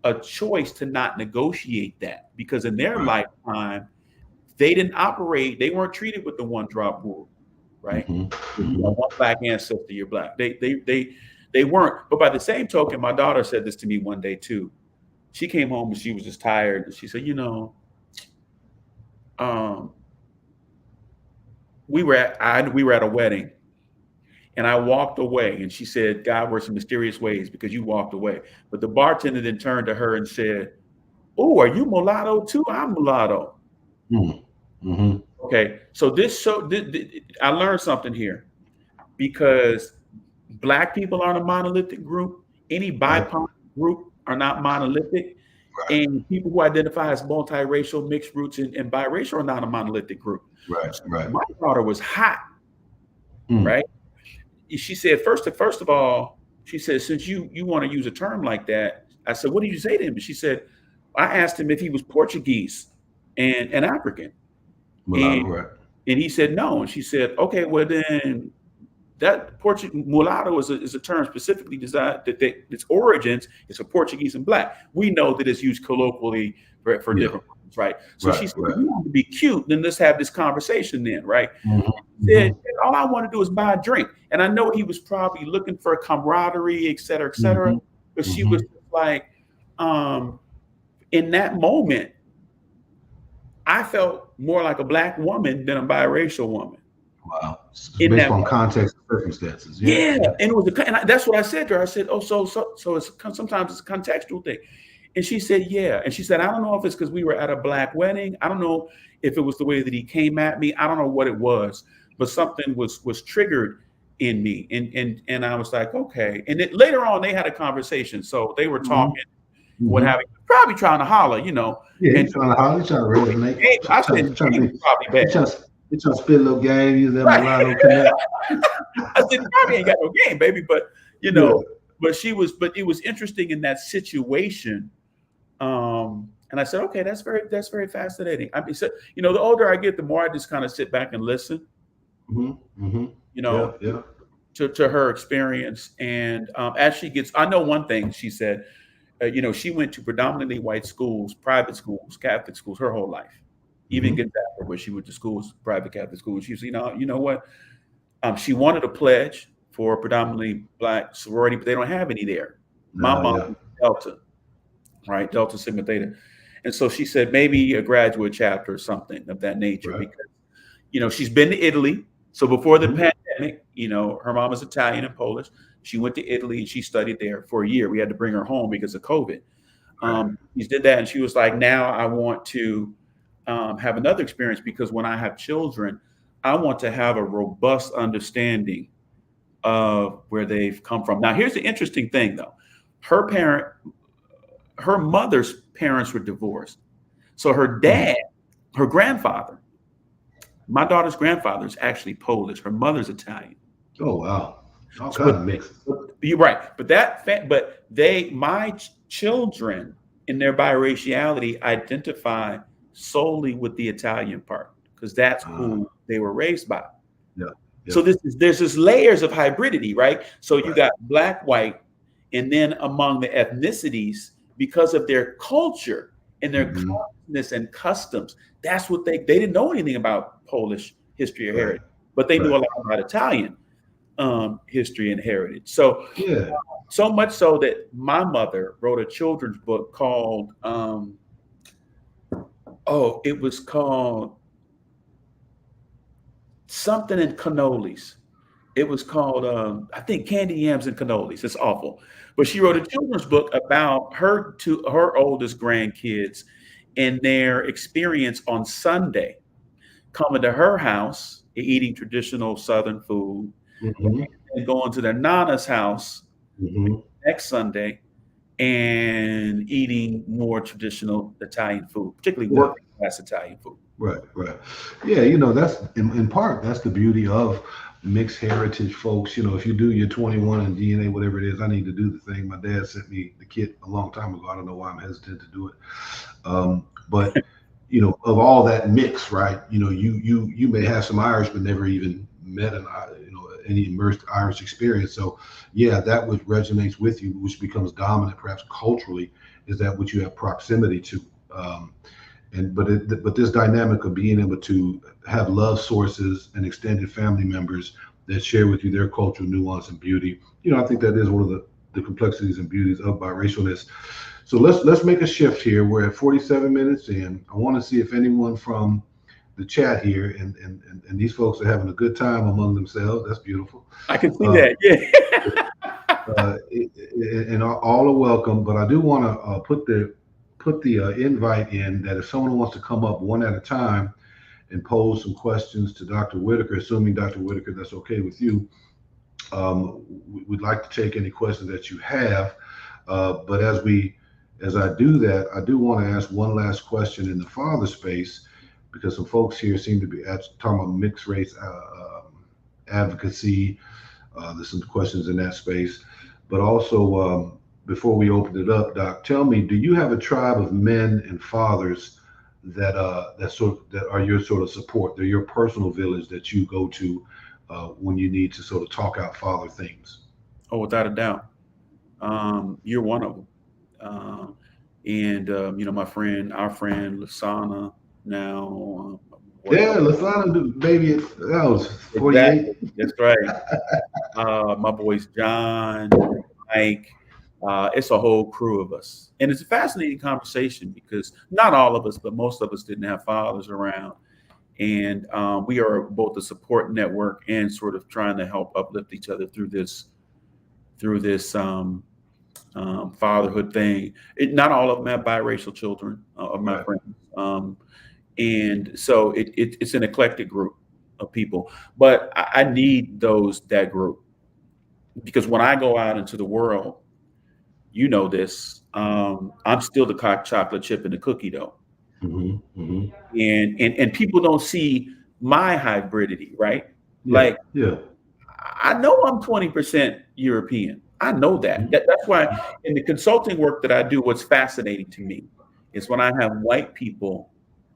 a choice to not negotiate that, because in their lifetime they didn't operate, they weren't treated with the one drop rule, right? You have one black ancestor, you're black. They weren't. But by the same token, my daughter said this to me one day too. She came home and she was just tired, and she said, we were at a wedding, and I walked away, and she said, God works in mysterious ways because you walked away. But the bartender then turned to her and said, oh, are you mulatto too? I'm mulatto. Mm-hmm. Okay, so I learned something here, because black people aren't a monolithic group. Any BIPOC group are not monolithic. Right. And people who identify as multiracial, mixed roots, and biracial are not a monolithic group. Right, so right. My daughter was hot, right? She said, first of all, she said, since you want to use a term like that, I said, what did you say to him? And she said, I asked him if he was Portuguese and African. And he said no. And she said, okay, well then that mulatto is a term specifically designed that its origins is for Portuguese and black. We know that it's used colloquially for different reasons, right? So she said, you want to be cute, then let's have this conversation then, right? Said, all I want to do is buy a drink. And I know he was probably looking for camaraderie, et cetera, et cetera. But she was like, in that moment, I felt more like a black woman than a biracial woman. Wow. Based on context and circumstances. Yeah. And it was that's what I said to her. I said, oh, so it's sometimes it's a contextual thing. And she said, yeah. And she said, I don't know if it's because we were at a black wedding. I don't know if it was the way that he came at me. I don't know what it was, but something was triggered in me. And I was like, okay. And then later on, they had a conversation. So they were talking, what have you, probably trying to holler, Yeah, he's trying to holler, trying to resonate. I said, probably bad. They trying to spit a little game, use that mulatto connect. I said, probably ain't got no game, baby. But but it was interesting in that situation. And I said, okay, that's very fascinating. I mean, so, the older I get, the more I just kind of sit back and listen. To her experience. And as she gets, I know one thing she said, she went to predominantly white schools, private schools, Catholic schools, her whole life. Even Gonzaga, where she went to schools, private Catholic schools. She said, you know what? She wanted a pledge for predominantly Black sorority, but they don't have any there. My mom Yeah. was Delta, right? Delta Sigma Theta. And so she said maybe a graduate chapter or something of that nature, Right. because, she's been to Italy. So before the Mhm. pandemic, her mom is Italian and Polish. She went to Italy and she studied there for a year. We had to bring her home because of COVID. Right. She did that, and she was like, now I want to have another experience, because when I have children, I want to have a robust understanding of where they've come from. Now, here's the interesting thing, though. Her mother's parents were divorced. So her dad, her grandfather, my daughter's grandfather is actually Polish. Her mother's Italian. Oh wow. All kind But of mixes. you're right. But my children in their biraciality identify solely with the Italian part, because that's Uh, who they were raised by. yeah. Yeah. So there's this layers of hybridity, right? So you Right. got Black, white, and then among the ethnicities, because of their culture and their Hmm. consciousness and customs, that's what they didn't know anything about Polish history or Right. heritage, but they knew a Right. lot about Italian history and heritage. So Yeah. so much so that my mother wrote a children's book called it was called something in cannolis. It was called, I think, Candy Yams and Cannolis. It's awful. But she wrote a children's book about her oldest grandkids and their experience on Sunday, coming to her house, eating traditional Southern food, Hmm. and going to their Nana's house Hmm. next Sunday and eating more traditional Italian food, particularly Yeah. working class Italian food. Right. Right. Yeah. That's in part, that's the beauty of mixed heritage folks. If you do your 21 and DNA, whatever it is, I need to do the thing. My dad sent me the kit a long time ago. I don't know why I'm hesitant to do it. But of all that mix, right? You may have some Irish, but never even met any immersed Irish experience. So yeah, that which resonates with you, which becomes dominant, perhaps culturally, is that which you have proximity to. But this dynamic of being able to have love sources and extended family members that share with you their cultural nuance and beauty, I think that is one of the complexities and beauties of biracialness. So let's make a shift here. We're at 47 minutes in. I want to see if anyone from the chat here, and these folks are having a good time among themselves. That's beautiful. I can see Uh, that. Yeah. and all are welcome. But I do want to put the invite in that if someone wants to come up one at a time and pose some questions to Dr. Whitaker, assuming Dr. Whitaker, that's okay with you. We'd like to take any questions that you have. But as I do that, I do want to ask one last question in the father space, because some folks here seem to be talking about mixed race advocacy. There's some questions in that space, but also before we open it up, Doc, tell me, do you have a tribe of men and fathers that are your sort of support? They're your personal village that you go to when you need to sort of talk out father things. Oh, without a doubt. You're one of them. And our friend Lasana now, Yeah, Lasana, baby, that was 48. exactly. That's right. My boys John, Mike. It's a whole crew of us, and it's a fascinating conversation because not all of us, but most of us didn't have fathers around, and we are both a support network and sort of trying to help uplift each other through this fatherhood thing. Not all of them have biracial children of my Right. friends, and so it's an eclectic group of people. But I need that group, because when I go out into the world, this, I'm still the chocolate chip in the cookie dough, Hmm. Hmm. and people don't see my hybridity, right? Yeah. Like, Yeah. I know I'm 20% European. I know that. Mhm. That's why in the consulting work that I do, what's fascinating to me is when I have white people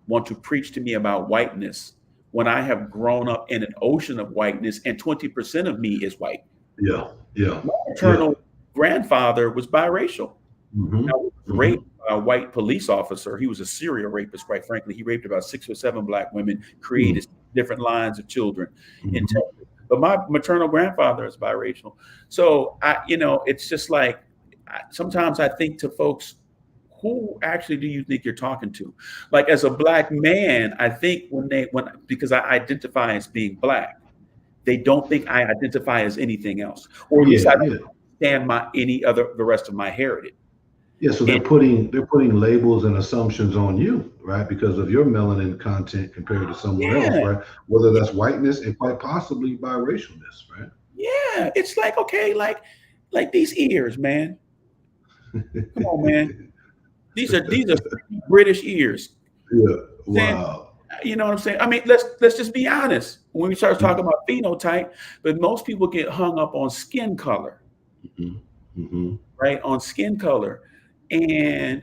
want to preach to me about whiteness, when I have grown up in an ocean of whiteness and 20% of me is white. Yeah. Yeah. My Yeah. maternal grandfather was biracial. Hmm. Now, he was Hmm. raped by a white police officer. He was a serial rapist, quite frankly. He raped about 6 or 7 Black women, created different lines of children in Hmm. Texas. but my maternal grandfather is biracial. So it's just like sometimes I think to folks, who actually do you think you're talking to? Like as a black man, I think because I identify as being black, they don't think I identify as anything else, or at least Yeah, I yeah. don't understand the rest of my heritage. Yeah, so And they're putting labels and assumptions on you, right? Because of your melanin content compared to someone else, yeah, right? Whether that's whiteness and quite possibly biracialness, right? yeah, it's like, okay, like these ears, man. Come on, man. These are British ears. Yeah. Saying, Wow. you know what I'm saying? I mean, let's just be honest. When we start talking about phenotype, but most people get hung up on skin color, Hmm. Hmm. right? On skin color. And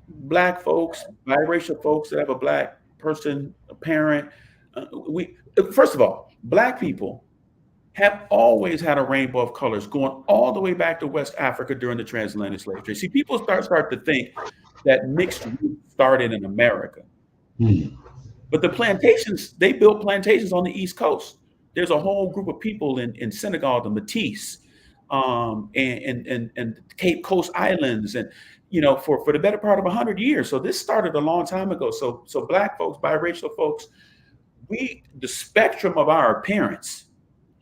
black folks, biracial folks that have a black person, a parent, we first of all, black people have always had a rainbow of colors going all the way back to West Africa during the transatlantic slave trade. See, people start to think that mixed roots started in America. Hmm. But the plantations, they built plantations on the East Coast. There's a whole group of people in Senegal, the Métis, and Cape Coast Islands, and for the better part of 100 years. So this started a long time ago. So black folks, biracial folks, the spectrum of our appearance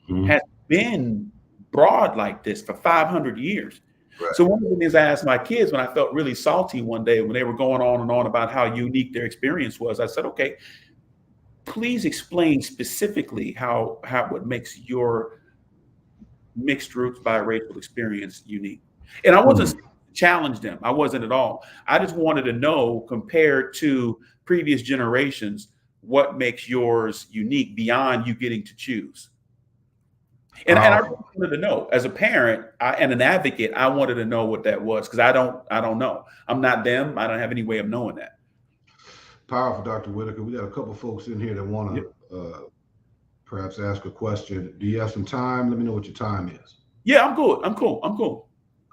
Hmm. has been broad like this for 500 years. Right. So one of the things I asked my kids when I felt really salty one day when they were going on and on about how unique their experience was, I said, okay, please explain specifically how what makes your mixed roots biracial experience unique. And I wasn't Hmm. challenge them. I wasn't at all. I just wanted to know, compared to previous generations, what makes yours unique beyond you getting to choose. And I really Powerful. wanted to know, as a parent and an advocate, I wanted to know what that was, because I don't know. I'm not them. I don't have any way of knowing that. Powerful, Dr. Whitaker. We got a couple folks in here that want Yep. to perhaps ask a question. Do you have some time? Let me know what your time is. Yeah, I'm good. I'm cool. I'm cool.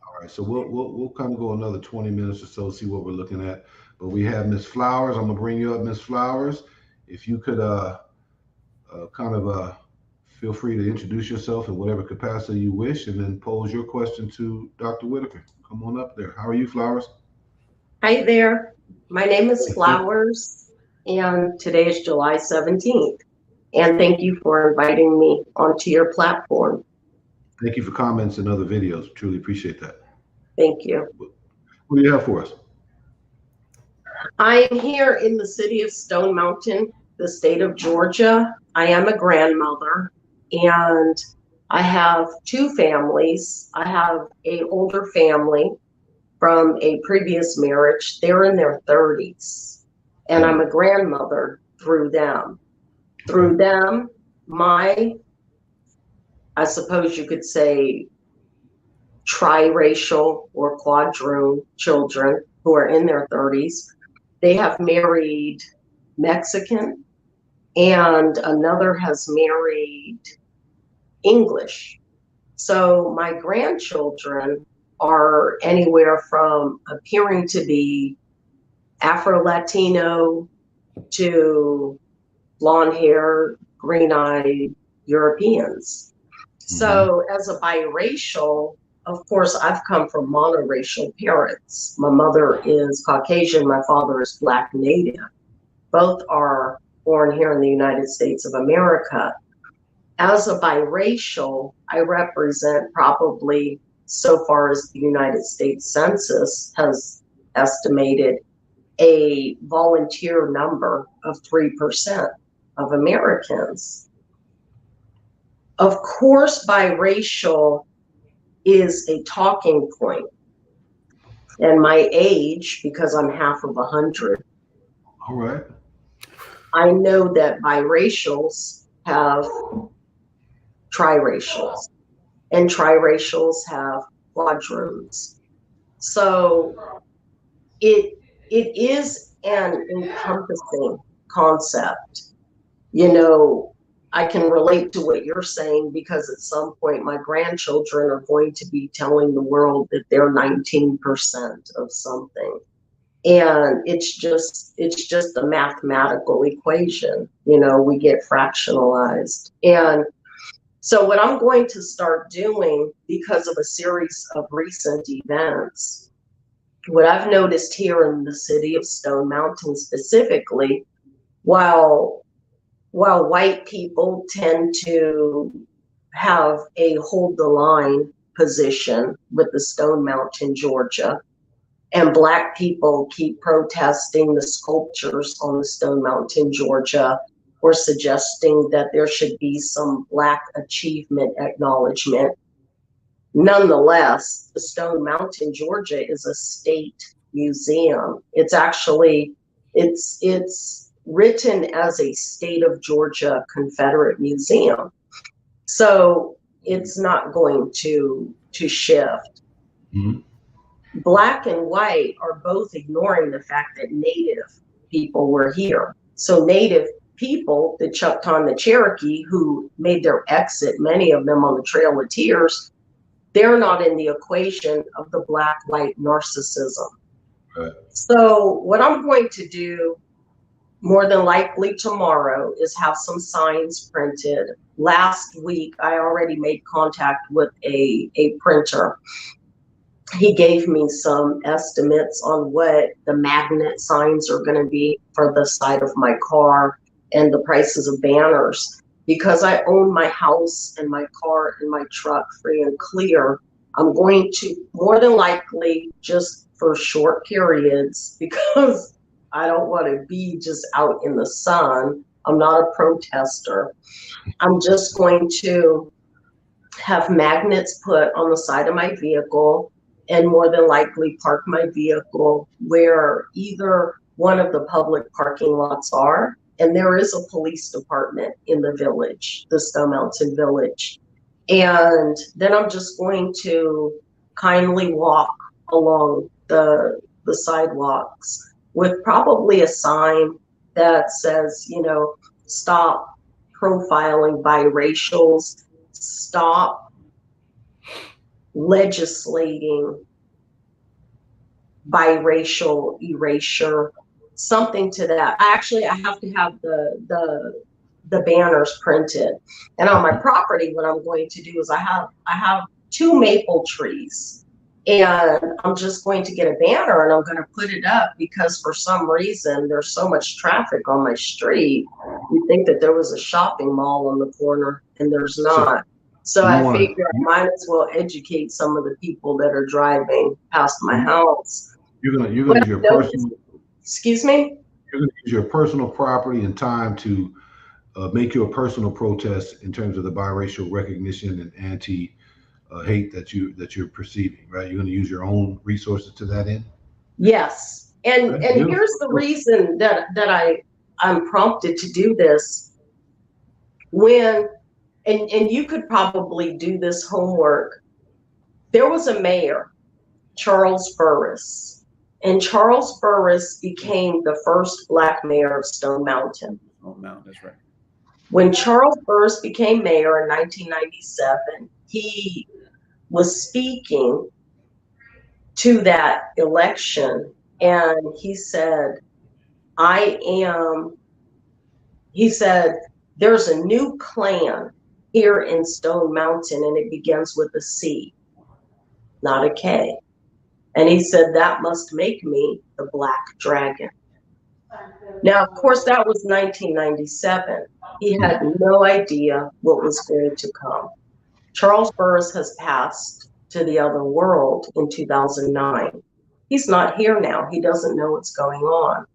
All right, so we'll kind of go another 20 minutes or so, see what we're looking at. But we have Miss Flowers. I'm gonna bring you up, Miss Flowers. If you could kind of feel free to introduce yourself in whatever capacity you wish, and then pose your question to Dr. Whitaker. Come on up there. How are you, Flowers? Hi there. My name is Flowers, and today is July 17th. And thank you for inviting me onto your platform. Thank you for comments and other videos. Truly appreciate that. Thank you. What do you have for us? I am here in the city of Stone Mountain, the state of Georgia. I am a grandmother, and I have two families. I have an older family from a previous marriage. They're in their 30s, and I'm a grandmother through them. Through them, I suppose you could say, triracial or quadroon children who are in their 30s, they have married Mexican, and another has married English. So my grandchildren are anywhere from appearing to be Afro-Latino to blonde hair, green eyed Europeans. So as a biracial, of course, I've come from monoracial parents. My mother is Caucasian, my father is Black Native. Both are born here in the United States of America. As a biracial, I represent probably, so far as the United States Census has estimated, a volunteer number of 3% of Americans. Of course, biracial is a talking point. And my age, because I'm half of 100, All right. I know that biracials have triracials, and triracials have quadroons. So it is an encompassing concept. I can relate to what you're saying, because at some point my grandchildren are going to be telling the world that they're 19% of something. And it's just a mathematical equation. We get fractionalized. And So what I'm going to start doing, because of a series of recent events, what I've noticed here in the city of Stone Mountain specifically, while white people tend to have a hold the line position with the Stone Mountain, Georgia, and Black people keep protesting the sculptures on the Stone Mountain, Georgia, or suggesting that there should be some Black achievement acknowledgement. Nonetheless, the Stone Mountain, Georgia is a state museum. It's actually, it's written as a state of Georgia Confederate museum. So it's not going to shift. Mhm. Black and white are both ignoring the fact that Native people were here. So Native people, the Choctaw and the Cherokee, who made their exit, many of them on the Trail of Tears, they're not in the equation of the Black-white narcissism. Right. So what I'm going to do, more than likely tomorrow, is have some signs printed. Last week, I already made contact with a printer. He gave me some estimates on what the magnet signs are going to be for the side of my car and the prices of banners. Because I own my house and my car and my truck free and clear, I'm going to more than likely, just for short periods, because I don't want to be just out in the sun. I'm not a protester. I'm just going to have magnets put on the side of my vehicle, and more than likely park my vehicle where either one of the public parking lots are. And there is a police department in the village, the Stone Mountain Village. And then I'm just going to kindly walk along the sidewalks with probably a sign that says, you know, stop profiling biracials, stop legislating biracial erasure, something to that. I have to have the banners printed. And on my property, what I'm going to do is I have 2 maple trees, and I'm just going to get a banner and I'm going to put it up, because for some reason there's so much traffic on my street. You think that there was a shopping mall on the corner, and there's not. So I figure I might as well educate some of the people that are driving past my house. You're gonna use your personal. Excuse me? You're gonna use your personal property and time to make your personal protest in terms of the biracial recognition and anti hate that you're perceiving, right? You're going to use your own resources to that end. Yes, and here's the reason that I'm prompted to do this. And you could probably do this homework. There was a mayor, Charles Burris, and Charles Burris became the first Black mayor of Stone Mountain. Stone Mountain, that's right. When Charles Burris became mayor in 1997, he was speaking to that election, and he said, there's a new clan here in Stone Mountain, and it begins with a C, not a K. And he said, that must make me the Black Dragon. Now, of course, that was 1997. He had no idea what was going to come. Charles Burris has passed to the other world in 2009. He's not here now. He doesn't know what's going on.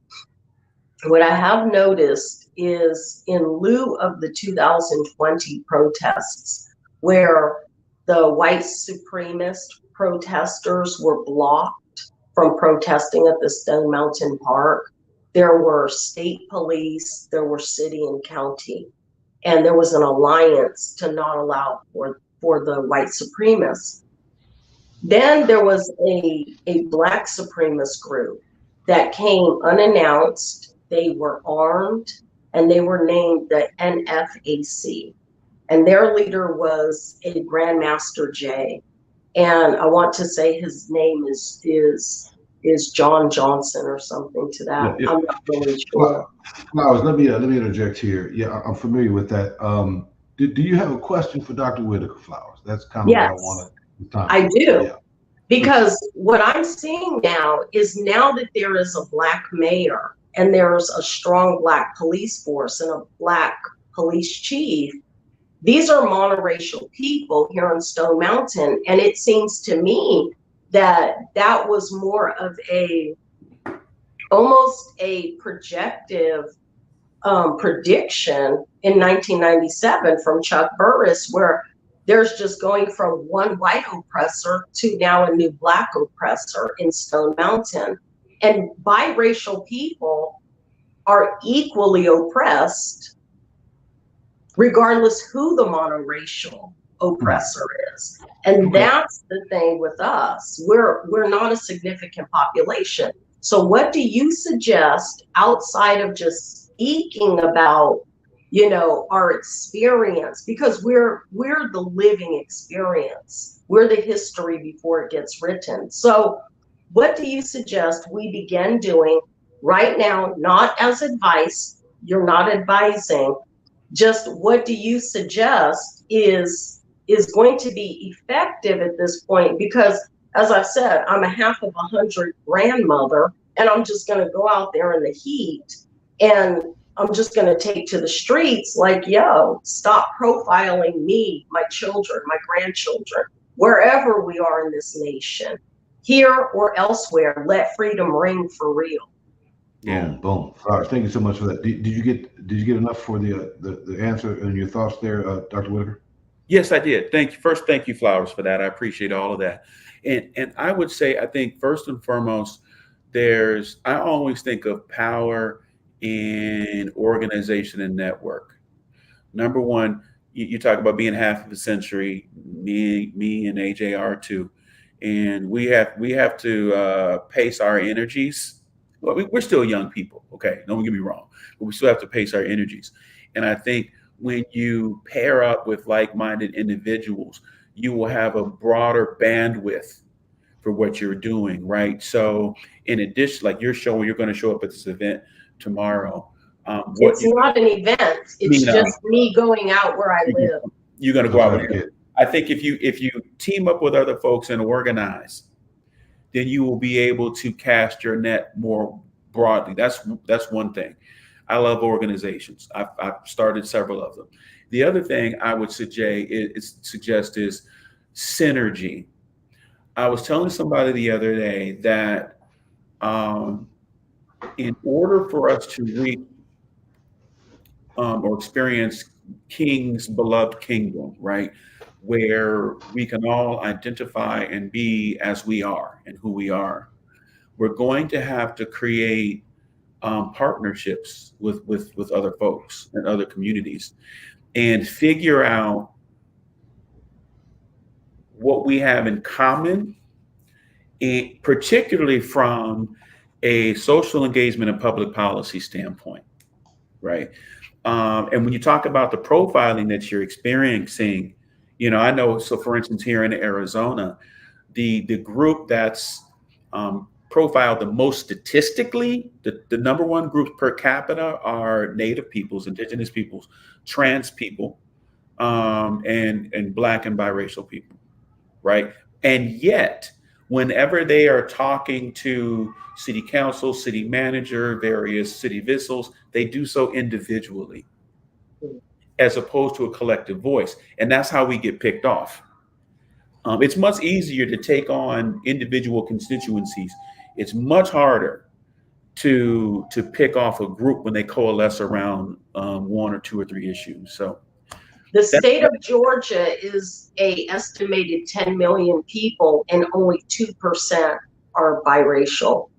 What I have noticed is, in lieu of the 2020 protests, where the white supremacist protesters were blocked from protesting at the Stone Mountain Park, there were state police, there were city and county, and there was an alliance to not allow for the white supremacists. Then there was a Black supremacist group that came unannounced. They were armed, and they were named the NFAC. And their leader was a Grandmaster J. And I want to say his name is John Johnson or something to that. I'm not really sure. Well, let me interject here. Yeah, I'm familiar with that. Do you have a question for Dr. Whitaker, Flowers? That's kind of what I Yes, want to. I do. Yeah. Because what I'm seeing now is now that there is a Black mayor and there's a strong Black police force and a Black police chief, these are monoracial people here in Stone Mountain. And it seems to me that that was more of almost a projective prediction in 1997 from Chuck Burris, where there's just going from one white oppressor to now a new Black oppressor in Stone Mountain. And biracial people are equally oppressed, regardless who the monoracial oppressor is. And that's the thing with us. We're not a significant population. So what do you suggest outside of just speaking about, our experience? Because we're the living experience. We're the history before it gets written. So what do you suggest we begin doing right now, not as advice, you're not advising, just what do you suggest is going to be effective at this point? Because as I've said, I'm a half of 100 grandmother, and I'm just going to go out there in the heat, and I'm just going to take to the streets like, yo, stop profiling me, my children, my grandchildren, wherever we are in this nation, here or elsewhere. Let freedom ring for real. Yeah. Boom, boom. Flowers, thank you so much for that. Did you get enough for the answer and your thoughts there, Dr. Whitaker? Yes, I did. Thank you. First, thank you, Flowers, for that. I appreciate all of that. And I would say, I think first and foremost, I always think of power in organization and network. Number one, you talk about being half of a century, me and AJ are too. And we have to pace our energies. Well, we're still young people, okay? Don't get me wrong, but we still have to pace our energies. And I think when you pair up with like-minded individuals, you will have a broader bandwidth for what you're doing, right? So in addition, like you're going to show up at this event tomorrow. It's not an event. It's just me going out where I live. You're going to go out with it. I think if you team up with other folks and organize, then you will be able to cast your net more broadly. That's one thing. I love organizations. I've started several of them. The other thing I would suggest is synergy. I was telling somebody the other day that in order for us to reach or experience King's beloved kingdom, right, where we can all identify and be as we are and who we are, we're going to have to create partnerships with other folks and other communities and figure out what we have in common, particularly from a social engagement and public policy standpoint, right? And when you talk about the profiling that you're experiencing, I know, so for instance, here in Arizona, the group that's profiled the most statistically, the number one group per capita are Native peoples, Indigenous peoples, trans people, and Black and biracial people, right? And yet, whenever they are talking to city council, city manager, various city officials, they do so individually as opposed to a collective voice. And that's how we get picked off. It's much easier to take on individual constituencies. It's much harder to pick off a group when they coalesce around one or two or three issues. So the state of Georgia is a estimated 10 million people, and only 2% are biracial.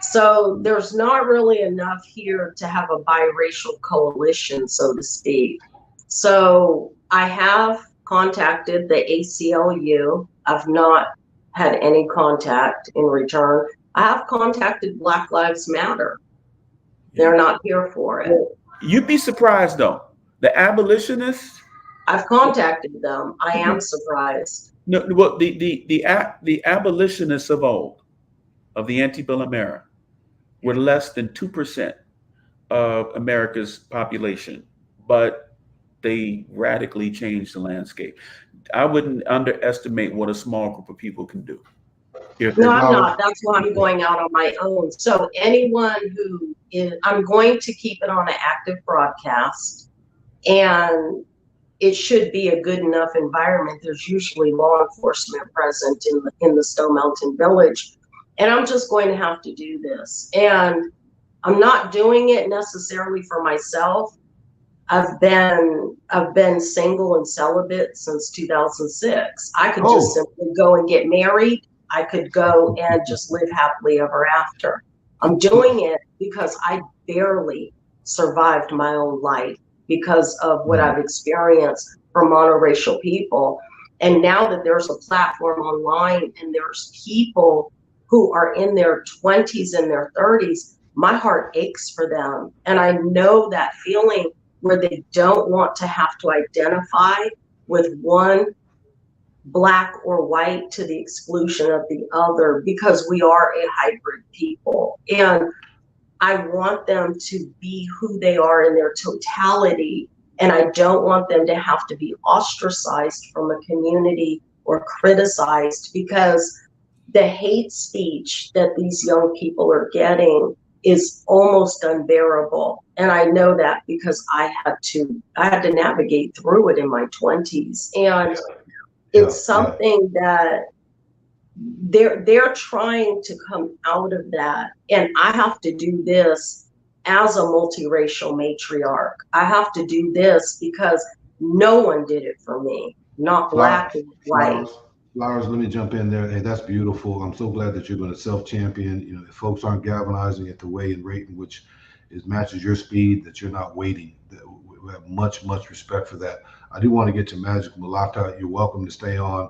So there's not really enough here to have a biracial coalition, so to speak. So I have contacted the ACLU. I've not had any contact in return. I have contacted Black Lives Matter. They're not here for it. You'd be surprised though. The abolitionists, I've contacted them. I am surprised. No, well, the abolitionists of old, of the antebellum era, were less than 2% of America's population, but they radically change the landscape. I wouldn't underestimate what a small group of people can do. No, I'm not. That's why I'm going out on my own. So anyone who is, I'm going to keep it on an active broadcast, and it should be a good enough environment. There's usually law enforcement present in the Stone Mountain Village, and I'm just going to have to do this. And I'm not doing it necessarily for myself. I've been single and celibate since 2006. I could just simply go and get married. I could go and just live happily ever after. I'm doing it because I barely survived my own life because of what I've experienced from monoracial people. And now that there's a platform online and there's people who are in their 20s and their 30s, my heart aches for them. And I know that feeling where they don't want to have to identify with one, Black or white, to the exclusion of the other, because we are a hybrid people. And I want them to be who they are in their totality. And I don't want them to have to be ostracized from a community or criticized, because the hate speech that these young people are getting is almost unbearable. And I know that because I had to navigate through it in my 20s. And it's something that they're trying to come out of that. And I have to do this as a multiracial matriarch. I have to do this because no one did it for me, not Black and white. Flowers, let me jump in there. Hey, that's beautiful. I'm so glad that you're going to self-champion. You know, if folks aren't galvanizing at the way and rate in which it matches your speed, that you're not waiting. That we have much respect for that. I do want to get to Magic Malata. You're welcome to stay on.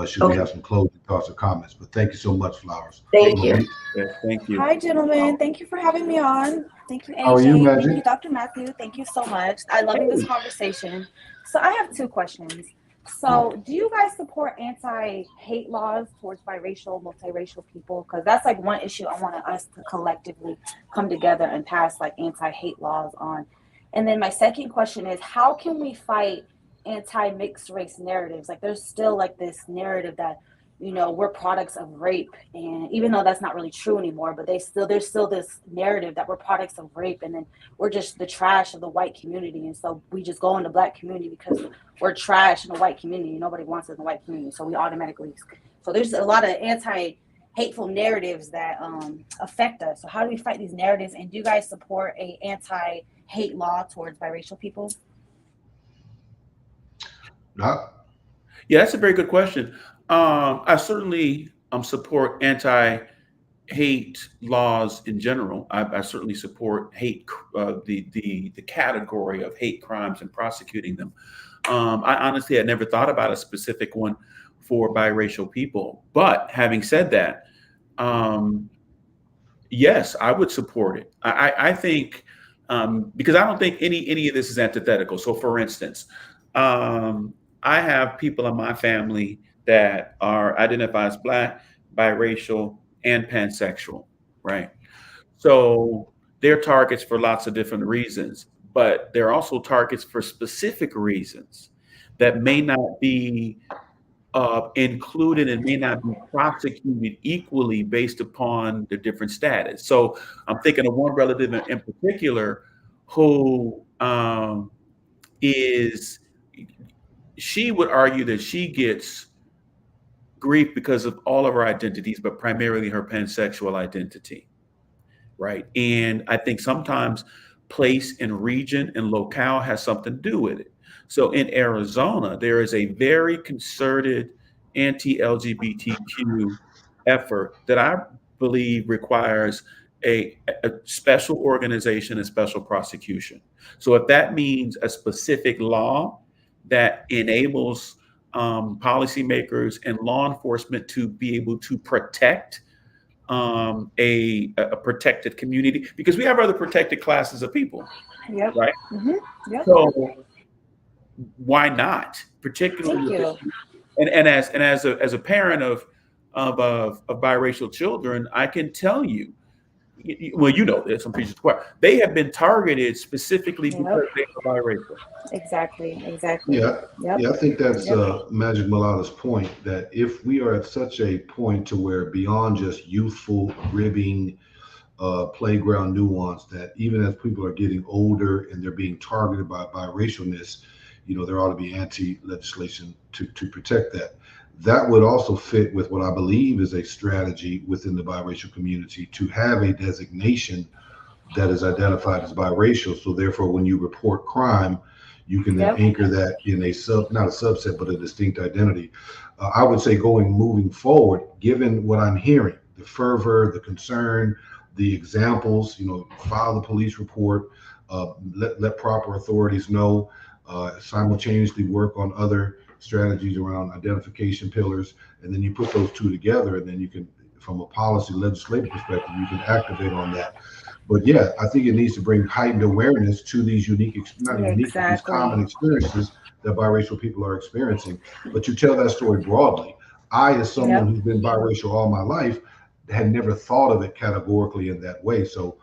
Should we have some closing thoughts or comments? But thank you so much, Flowers. Thank you. Yes, thank you. Hi, gentlemen. Thank you for having me on. Thank you, AJ. How are you, Magic? Thank you, Dr. Matthew. Thank you so much. I love this conversation. So I have two questions. So do you guys support anti-hate laws towards biracial, multiracial people? Because that's like one issue I want us to collectively come together and pass like anti-hate laws on. And then my second question is, how can we fight anti-mixed race narratives? Like there's still like this narrative that, you know, we're products of rape, and even though that's not really true anymore, but there's still this narrative that we're products of rape, and then we're just the trash of the white community, and so we just go in the Black community because we're trash in the white community. Nobody wants it in the white community, so we automatically. So there's a lot of anti-hateful narratives that affect us. So how do we fight these narratives? And do you guys support a anti-hate law towards biracial people? Yeah, that's a very good question. I certainly support anti-hate laws in general. I certainly support hate, the category of hate crimes and prosecuting them. I honestly had never thought about a specific one for biracial people. But having said that, yes, I would support it. I think because I don't think any of this is antithetical. So, for instance, I have people in my family that are identified as Black, biracial, and pansexual, right? So they're targets for lots of different reasons, but they're also targets for specific reasons that may not be included and may not be prosecuted equally based upon the different status. So I'm thinking of one relative in particular who she would argue that she gets grief because of all of her identities, but primarily her pansexual identity, right? And I think sometimes place and region and locale has something to do with it. So in Arizona, there is a very concerted anti-LGBTQ effort that I believe requires a special organization and special prosecution. So if that means a specific law that enables policymakers and law enforcement to be able to protect a protected community, because we have other protected classes of people, right? Mm-hmm. Yep. So why not? Particularly, and as a parent of biracial children, I can tell you well, you know this, I'm preaching to the choir. They have been targeted specifically because they are biracial. Exactly. Yeah, Yep. yeah, I think that's Yep. Magic Mulata's point, that if we are at such a point to where beyond just youthful ribbing, playground nuance, that even as people are getting older and they're being targeted by biracialness, there ought to be anti-legislation to protect that. That would also fit with what I believe is a strategy within the biracial community to have a designation that is identified as biracial. So therefore, when you report crime, you can then Yep. anchor that in not a subset, but a distinct identity. I would say moving forward, given what I'm hearing, the fervor, the concern, the examples, file the police report, let proper authorities know, simultaneously work on other strategies around identification pillars, and then you put those two together, and then you can, from a policy legislative perspective, you can activate on that. But yeah, I think it needs to bring heightened awareness to these not unique, but these common experiences that biracial people are experiencing. But you tell that story broadly. I, as someone who's been biracial all my life, had never thought of it categorically in that way. So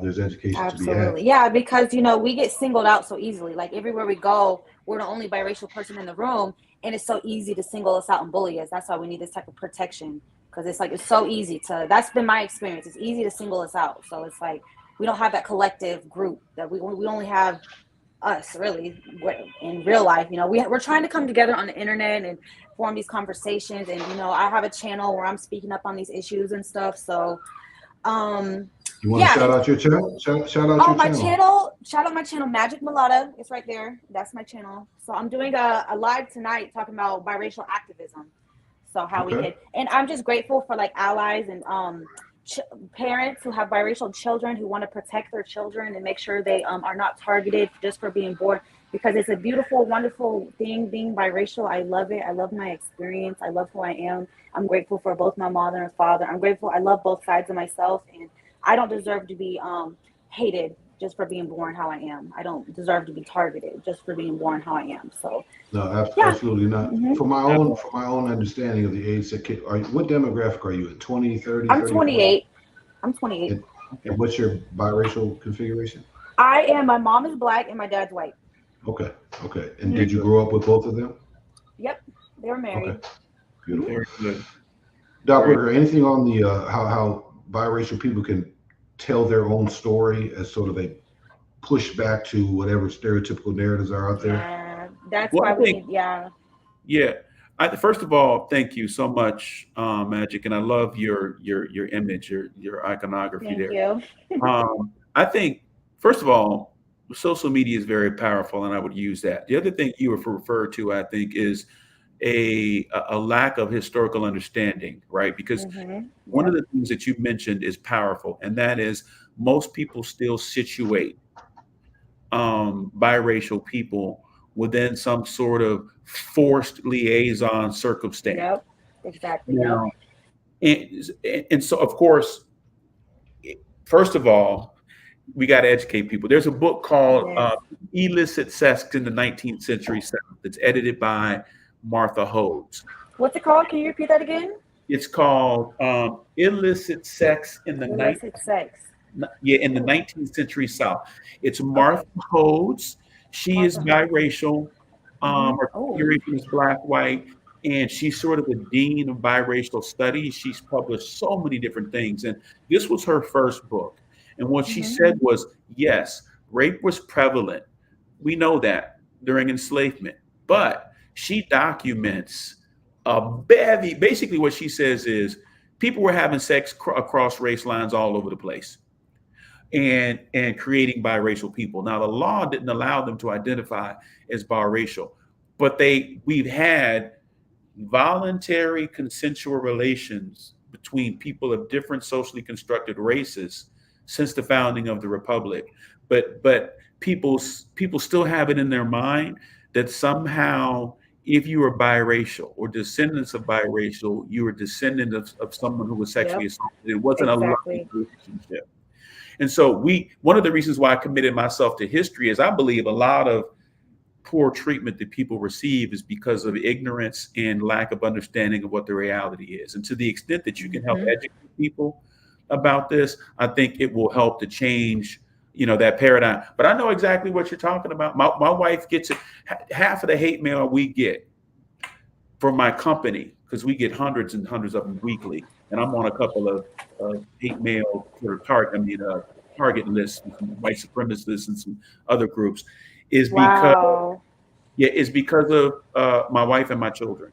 there's education to be had. Absolutely. Yeah, because we get singled out so easily. Like everywhere we go, we're the only biracial person in the room, and it's so easy to single us out and bully us. That's why we need this type of protection, because it's so easy to. That's been my experience. It's easy to single us out. So it's like we don't have that collective group that we only have us really in real life. We're trying to come together on the internet and form these conversations, and I have a channel where I'm speaking up on these issues and stuff. So you want to shout out your channel? Shout out your my channel. Shout out my channel, Magic Mulata. It's right there. That's my channel. So I'm doing a live tonight talking about biracial activism. So how we can, and I'm just grateful for like allies and parents who have biracial children who want to protect their children and make sure they are not targeted just for being born, because it's a beautiful, wonderful thing being biracial. I love it. I love my experience. I love who I am. I'm grateful for both my mother and father. I'm grateful. I love both sides of myself, and I don't deserve to be hated just for being born how I am. I don't deserve to be targeted just for being born how I am. So no, absolutely not. For my own understanding of the age, what demographic are you in? 20, 30, I'm 34? 28. I'm 28. And what's your biracial configuration? My mom is Black and my dad's white. Okay. And did you grow up with both of them? Yep, they were married. Okay, beautiful. Very good. Doc Whitaker, anything on the how biracial people can tell their own story as sort of a pushback to whatever stereotypical narratives are out there? Yeah, that's why we need. Yeah. First of all, thank you so much, Magic, and I love your image, your iconography Thank there. you. I think, first of all, social media is very powerful, and I would use that. The other thing you referred to, I think, is a lack of historical understanding, right? Because one of the things that you mentioned is powerful, and that is most people still situate biracial people within some sort of forced liaison circumstance. Yep, exactly. Now, and so, of course, first of all, we got to educate people. There's a book called Illicit Sex in the 19th Century South that's edited by Martha Hodes. What's it called? Can you repeat that again? It's called Illicit Sex in the Illicit Sex. In the 19th Century South. It's Martha Hodes. She is biracial. Her configuration is Black, white, and she's sort of the dean of biracial studies. She's published so many different things, and this was her first book. And what she said was, yes, rape was prevalent. We know that during enslavement, but she documents a bevy. Basically, what she says is people were having sex across race lines all over the place and creating biracial people. Now, the law didn't allow them to identify as biracial, but we've had voluntary consensual relations between people of different socially constructed races since the founding of the Republic. But people still have it in their mind that somehow if you are biracial or descendants of biracial, you are descendant of someone who was sexually assaulted. It wasn't a loving relationship. And so one of the reasons why I committed myself to history is I believe a lot of poor treatment that people receive is because of ignorance and lack of understanding of what the reality is. And to the extent that you can help educate people, about this, I think it will help to change, that paradigm. But I know exactly what you're talking about. My wife gets it. Half of the hate mail we get from my company, because we get hundreds and hundreds of them weekly, and I'm on a couple of hate mail for target lists, and some white supremacists and some other groups, is because Wow. is because of my wife and my children.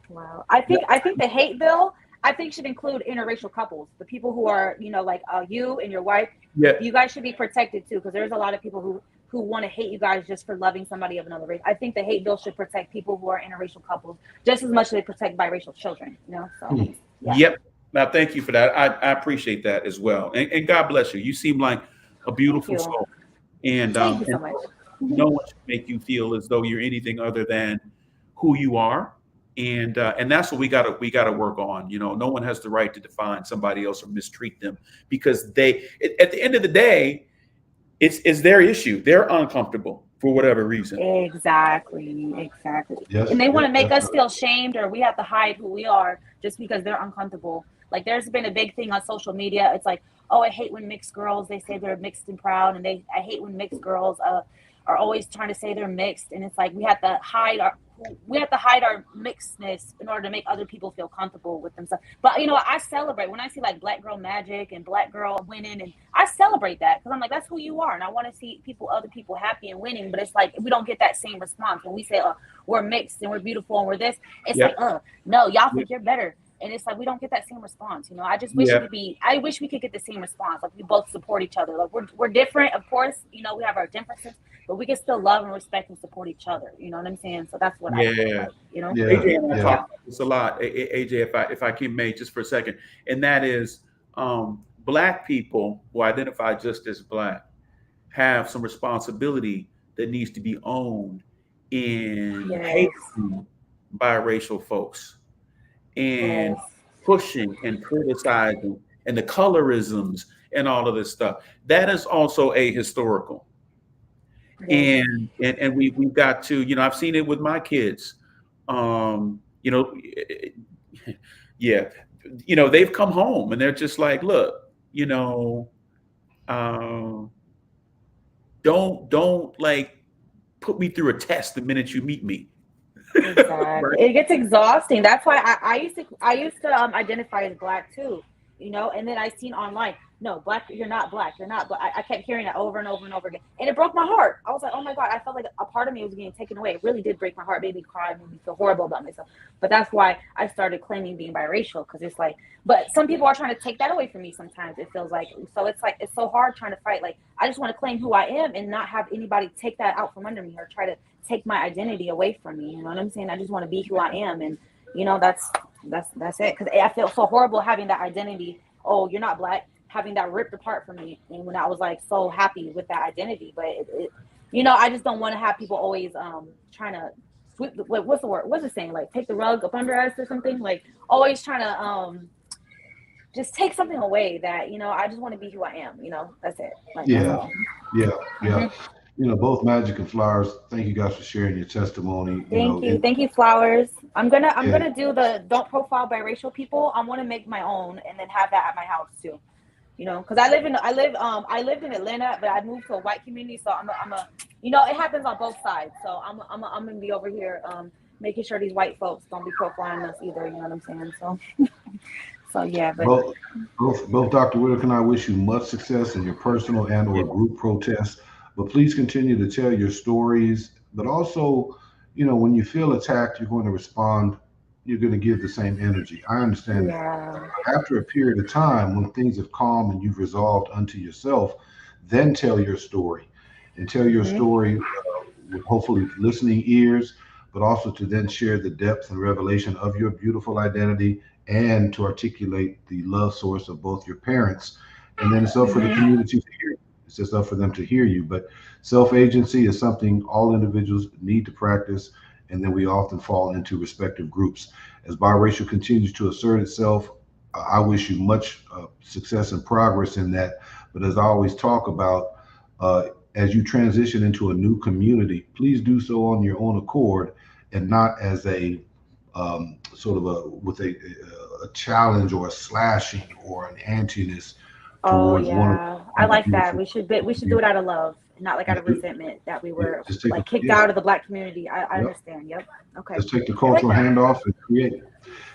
Wow. I think the hate bill, I think, should include interracial couples. The people who are, like you and your wife, Yeah. you guys should be protected too, because there's a lot of people who want to hate you guys just for loving somebody of another race. I think the hate bill should protect people who are interracial couples just as much as they protect biracial children, So yeah. Yep. Now, thank you for that. I appreciate that as well. And God bless you. You seem like a beautiful Thank you. soul. And Thank you so much. no one should make you feel as though you're anything other than who you are. And that's what we gotta work on. No one has the right to define somebody else or mistreat them, because at the end of the day, it's their issue. They're uncomfortable for whatever reason. Exactly. Yes, And they want to make us definitely. feel shamed, or we have to hide who we are just because they're uncomfortable. Like, there's been a big thing on social media. It's like, oh, I hate when mixed girls, they say they're mixed and proud, and I hate when mixed girls are always trying to say they're mixed, and it's like we have to hide our mixedness in order to make other people feel comfortable with themselves. But I celebrate when I see like Black girl magic and Black girl winning, and I celebrate that, because I'm like, that's who you are, and I want to see other people happy and winning. But it's like, we don't get that same response when we say, we're mixed and we're beautiful and we're this. It's Yep. like, no, y'all think you're better. And it's like, we don't get that same response. I just wish Yep. I wish we could get the same response. Like, we both support each other. Like, we're different, of course, we have our differences, but we can still love and respect and support each other. You know what I'm saying? So that's what I feel like, Yeah. AJ and I Yeah. talk about this a lot. AJ, if I can make just for a second, and that is, Black people who identify just as Black have some responsibility that needs to be owned in Yes. hating biracial folks, and Yes. pushing and criticizing, and the colorisms and all of this stuff. That is also ahistorical. Yes. And we've got to, I've seen it with my kids. Yeah, they've come home and they're just like, look, don't like put me through a test the minute you meet me. Exactly. It gets exhausting. That's why I used to identify as Black too, and then I seen online, no, Black, you're not Black, you're not Black. I kept hearing that over and over and over again, and it broke my heart. I was like, oh my God, I felt like a part of me was getting taken away. It really did break my heart, made me cry, made me feel horrible about myself. But that's why I started claiming being biracial, because it's like, but some people are trying to take that away from me sometimes, it feels like. So it's like, it's so hard trying to fight. Like, I just want to claim who I am and not have anybody take that out from under me or try to take my identity away from me. You know what I'm saying? I just want to be who I am. And that's it. Because I feel so horrible having that identity. Oh, you're not Black, having that ripped apart from me. And when I was like so happy with that identity, but I just don't want to have people always trying to sweep what's the word? What's it saying? Like, take the rug up under us or something? Like, always trying to just take something away that, I just want to be who I am. That's it. Like, Yeah. Yeah. Mm-hmm. Both Magic and Flowers, thank you guys for sharing your testimony. Thank you, Flowers. I'm gonna do the don't profile biracial people. I want to make my own and then have that at my house too. Because I lived in Atlanta, but I moved to a white community, so I'm a it happens on both sides. So I'm gonna be over here making sure these white folks don't be profiling us either. You know what I'm saying? So so yeah. But both Dr. Whitaker and I wish you much success in your personal and or group protests. But please continue to tell your stories. But also, when you feel attacked, you're going to respond. You're going to give the same energy. I understand that. After a period of time, when things have calmed and you've resolved unto yourself, then tell your story. And tell your story with hopefully listening ears, but also to then share the depth and revelation of your beautiful identity, and to articulate the love source of both your parents. And then it's up for the community to hear you. It's just up for them to hear you. But self-agency is something all individuals need to practice, and then we often fall into respective groups. As biracial continues to assert itself, I wish you much success and progress in that. But as I always talk about, as you transition into a new community, please do so on your own accord and not as a with a a challenge or a slashing or an antiness Oh towards one of yeah, I the like that. beautiful We should do it out of love, not like out of resentment that we yeah, were just take like kicked yeah, out of the Black community. I yep. understand. Yep. Okay. Just take the I like cultural that. handoff and create.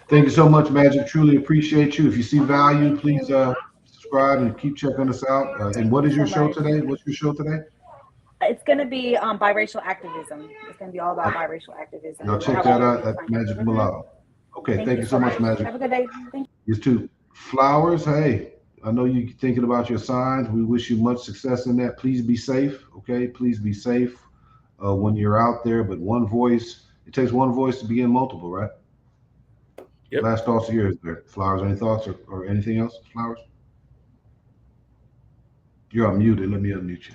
Thank you so much, Magic. Truly appreciate you. If you see Oh, value, thank please you. subscribe and keep checking us out. And Thank what you is your so show much. today? What's your show today? It's gonna be biracial activism. It's gonna be all about Okay. biracial activism Y'all and check how that we can out be at funded. Magic Mulatto. Okay, Thank thank you you so so much, much. Magic. Have a good day. Thank you. You too. Flowers, hey, I know you're thinking about your signs. We wish you much success in that. Please be safe, okay? Please be safe when you're out there. But one voice, it takes one voice to begin multiple, right? Yep. Last thoughts of yours there. Flowers, any thoughts or anything else? Flowers? You're unmuted. Let me unmute you.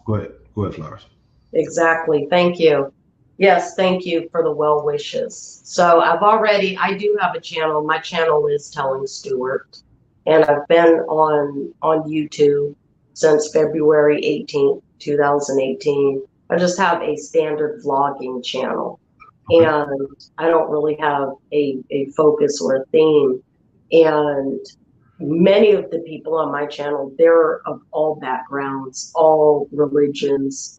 Go ahead. Go ahead, Flowers. Exactly. Thank you. Yes, thank you for the well wishes. So I do have a channel. My channel is Telling Stewart, and I've been on YouTube since February 18th, 2018. I just have a standard vlogging channel, Okay. and I don't really have a focus or a theme. And many of the people on my channel, they're of all backgrounds, all religions,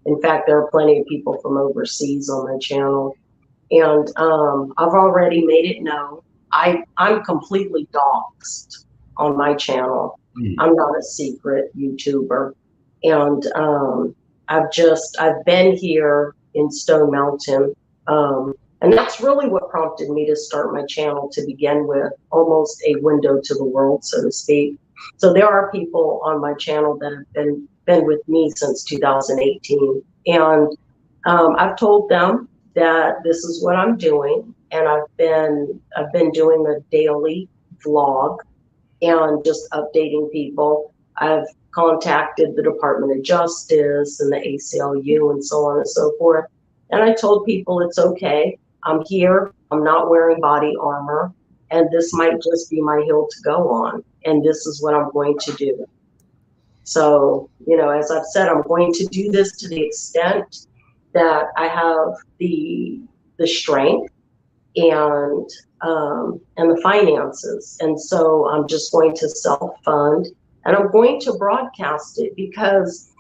in fact, there are plenty of people from overseas on my channel. And I've already made it known. I'm completely doxxed on my channel. I'm not a secret YouTuber. And I've been here in Stone Mountain. And that's really what prompted me to start my channel to begin with, almost a window to the world, so to speak. So there are people on my channel that have been with me since 2018. And I've told them that this is what I'm doing. And I've been doing a daily vlog and just updating people. I've contacted the Department of Justice and the ACLU and so on and so forth. And I told people it's okay. I'm here. I'm not wearing body armor. And this might just be my hill to go on. And this is what I'm going to do. So, as I've said, I'm going to do this to the extent that I have the strength and the finances. And so I'm just going to self-fund, and I'm going to broadcast it because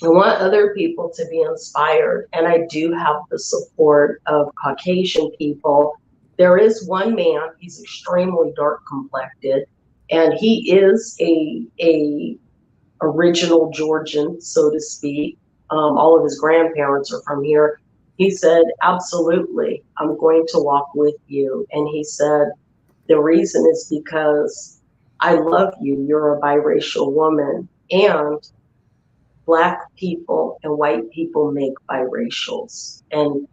I want other people to be inspired. And I do have the support of Caucasian people. There is one man, he's extremely dark complected, and he is a original Georgian, so to speak. All of his grandparents are from here. He said, absolutely, I'm going to walk with you. And he said, the reason is because I love you. You're a biracial woman. And Black people and white people make biracials. And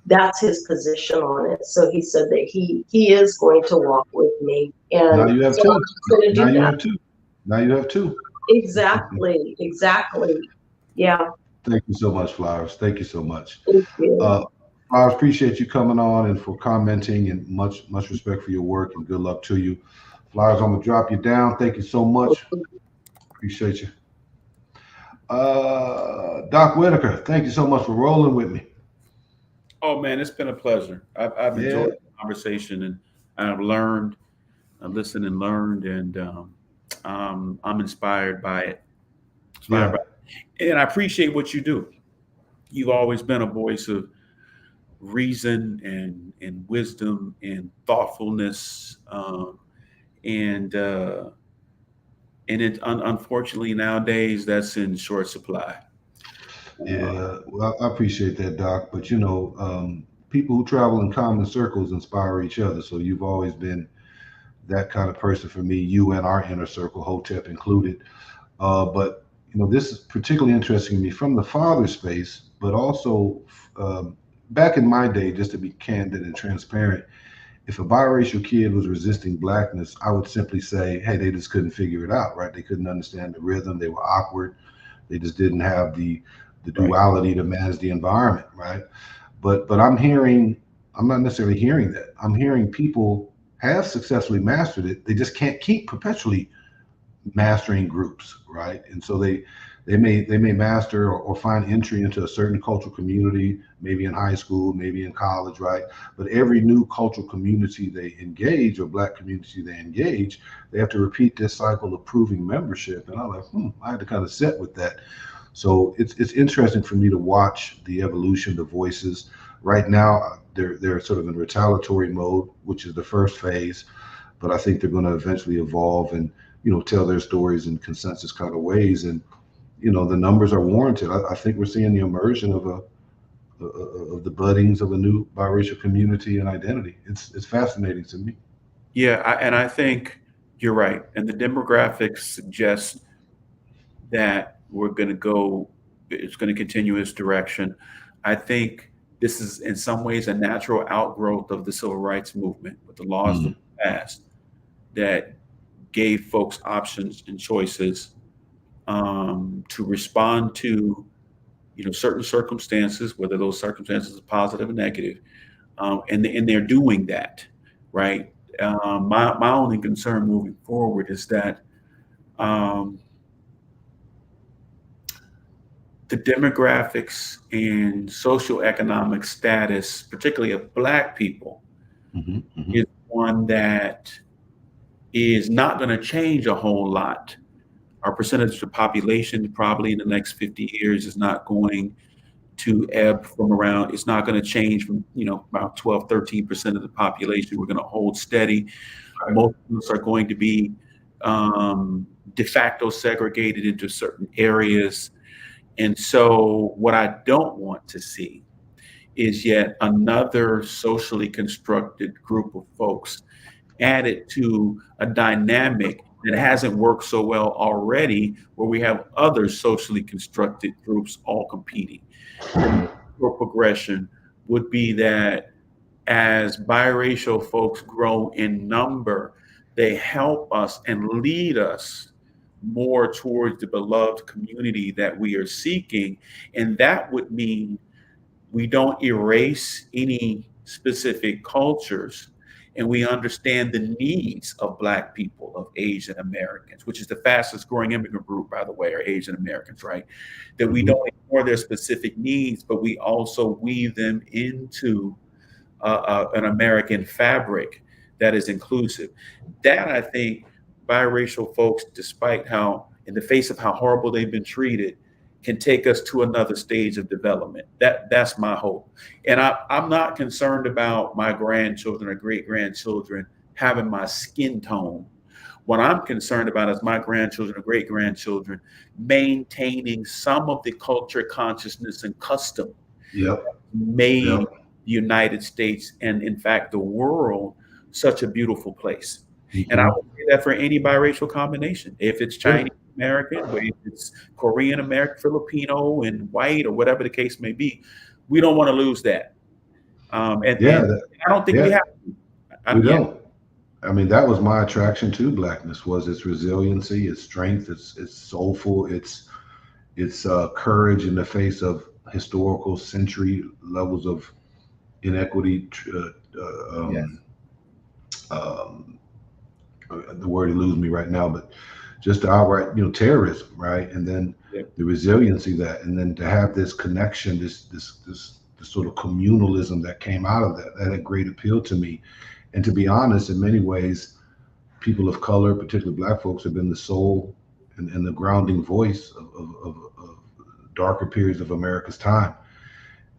that's his position on it. So he said that he is going to walk with me. And Now you have so two. I'm just going to Now do you that. have two. Now you have two. Exactly. Yeah. Thank you so much, Flowers. Thank you so much. Thank you. Flowers, appreciate you coming on and for commenting, and much respect for your work, and good luck to you. Flowers, I'm gonna drop you down. Thank you so much. Appreciate you. Doc Whitaker, thank you so much for rolling with me. Oh man, it's been a pleasure. I've Yeah. enjoyed the conversation, and I've learned, I listened and learned, and I'm inspired by it. And I appreciate what you do. You've always been a voice of reason and wisdom and thoughtfulness, and unfortunately nowadays that's in short supply. Yeah, well, I appreciate that, Doc. But people who travel in common circles inspire each other. So you've always been that kind of person for me, you and our inner circle, Hotep included. But this is particularly interesting to me from the father space, but also back in my day, just to be candid and transparent, if a biracial kid was resisting Blackness, I would simply say, hey, they just couldn't figure it out, right? They couldn't understand the rhythm. They were awkward. They just didn't have the duality to manage the environment, right? But I'm not necessarily hearing that. I'm hearing people have successfully mastered it. They just can't keep perpetually mastering groups, right? And so they may master or find entry into a certain cultural community, maybe in high school, maybe in college, right? But every new cultural community they engage, or Black community they engage, they have to repeat this cycle of proving membership. And I'm like, I had to kind of sit with that. So it's interesting for me to watch the evolution, the voices. Right now, they're sort of in retaliatory mode, which is the first phase, but I think they're going to eventually evolve and tell their stories in consensus kind of ways. And the numbers are warranted. I think we're seeing the immersion of the buddings of a new biracial community and identity. It's fascinating to me. Yeah, and I think you're right. And the demographics suggest that it's going to continue its direction. I think this is in some ways a natural outgrowth of the civil rights movement, with the laws that were passed that gave folks options and choices to respond to certain circumstances, whether those circumstances are positive or negative, and they're doing that, right? My only concern moving forward is that the demographics and socioeconomic status, particularly of Black people, is one that is not going to change a whole lot. Our percentage of population probably in the next 50 years is not going to ebb from around, it's not going to change from, about 12, 13% of the population. We're going to hold steady. Right. Most of us are going to be de facto segregated into certain areas. And so what I don't want to see is yet another socially constructed group of folks added to a dynamic that hasn't worked so well already, where we have other socially constructed groups all competing. The progression would be that as biracial folks grow in number, they help us and lead us more towards the beloved community that we are seeking. And that would mean we don't erase any specific cultures, and we understand the needs of Black people, of Asian Americans, which is the fastest growing immigrant group, by the way, are Asian Americans, right? That we don't ignore their specific needs, but we also weave them into an American fabric that is inclusive. That, I think, biracial folks, despite how, in the face of how horrible they've been treated, can take us to another stage of development. That's my hope. And I'm not concerned about my grandchildren or great-grandchildren having my skin tone. What I'm concerned about is my grandchildren or great-grandchildren maintaining some of the culture, consciousness, and custom made the United States and, in fact, the world such a beautiful place. And I would say that for any biracial combination, if it's Chinese American, or if it's Korean American, Filipino, and white, or whatever the case may be, we don't want to lose that. And I don't think we have to. We don't. I mean, that was my attraction to Blackness, was its resiliency, its strength, its soulful, its courage in the face of historical century levels of inequity. The word eludes me right now, but just the outright, terrorism, right? And then the resiliency and then to have this connection, this sort of communalism that came out of that had great appeal to me. And to be honest, in many ways, people of color, particularly Black folks, have been the soul and the grounding voice of darker periods of America's time.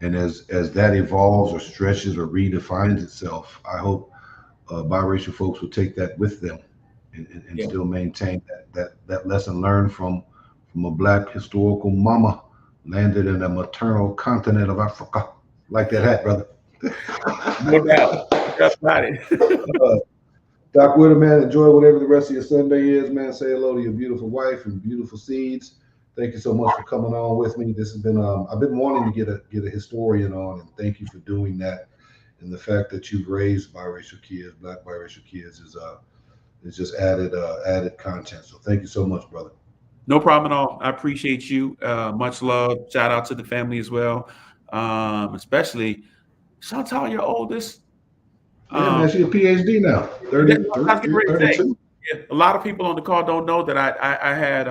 And as that evolves or stretches or redefines itself, I hope biracial folks will take that with them and still maintain that lesson learned from a Black historical mama landed in the maternal continent of Africa. Like that hat, brother. No doubt. That's not it. Doc Whitaker, man, enjoy whatever the rest of your Sunday is, man. Say hello to your beautiful wife and beautiful seeds. Thank you so much for coming on with me. This has been I've been wanting to get a historian on, and thank you for doing that. And the fact that you've raised biracial kids, Black biracial kids, is just added content. So thank you so much, brother. No problem at all. I appreciate you. Much love. Shout out to the family as well. Especially Chantal, your oldest. Yeah, man, she's a PhD now. 32. Yeah, a lot of people on the call don't know that I had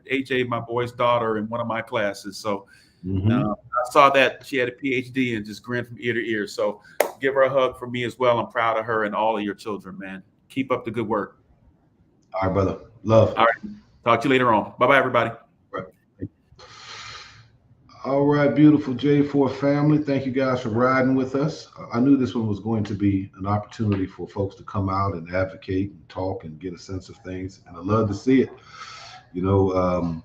AJ, my boy's daughter, in one of my classes. So I saw that she had a PhD and just grinned from ear to ear. So give her a hug from me as well. I'm proud of her and all of your children, man. Keep up the good work. All right, brother. Love. All right. Talk to you later on. Bye-bye, everybody. Right. All right, beautiful J4 family. Thank you guys for riding with us. I knew this one was going to be an opportunity for folks to come out and advocate and talk and get a sense of things. And I love to see it. You know,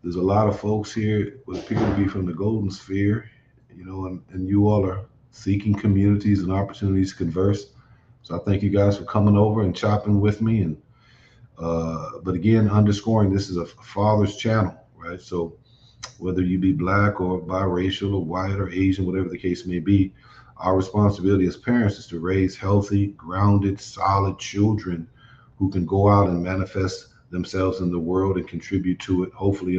there's a lot of folks here with people to be from the golden sphere, you know, and you all are seeking communities and opportunities to converse. So I thank you guys for coming over and chopping with me. And but again, underscoring this is a father's channel, right? So whether you be black or biracial or white or Asian, whatever the case may be, our responsibility as parents is to raise healthy, grounded, solid children who can go out and manifest themselves in the world and contribute to it, hopefully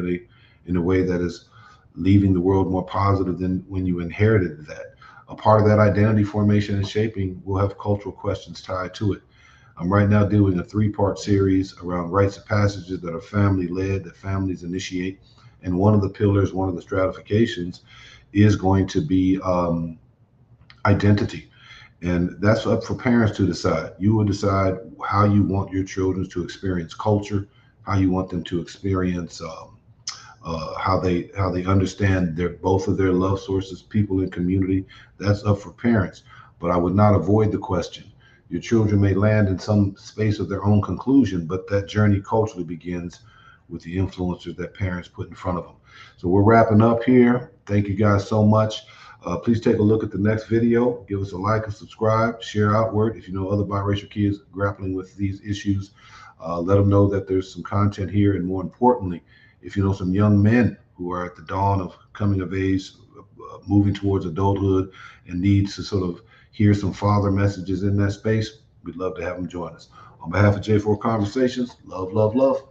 in a way that is leaving the world more positive than when you inherited that. A part of that identity formation and shaping will have cultural questions tied to it. I'm right now doing a 3-part series around rites of passages that are family-led, that families initiate. And one of the pillars, one of the stratifications is going to be identity. And that's up for parents to decide. You will decide how you want your children to experience culture, how you want them to experience how they understand both of their love sources, people and community. That's up for parents. But I would not avoid the question. Your children may land in some space of their own conclusion, but that journey culturally begins with the influencers that parents put in front of them. So we're wrapping up here. Thank you guys so much. Please take a look at the next video. Give us a like and subscribe. Share outward. If you know other biracial kids grappling with these issues, let them know that there's some content here. And more importantly, if you know some young men who are at the dawn of coming of age, moving towards adulthood, and needs to sort of hear some father messages in that space, we'd love to have them join us. On behalf of J4 Conversations, love, love, love.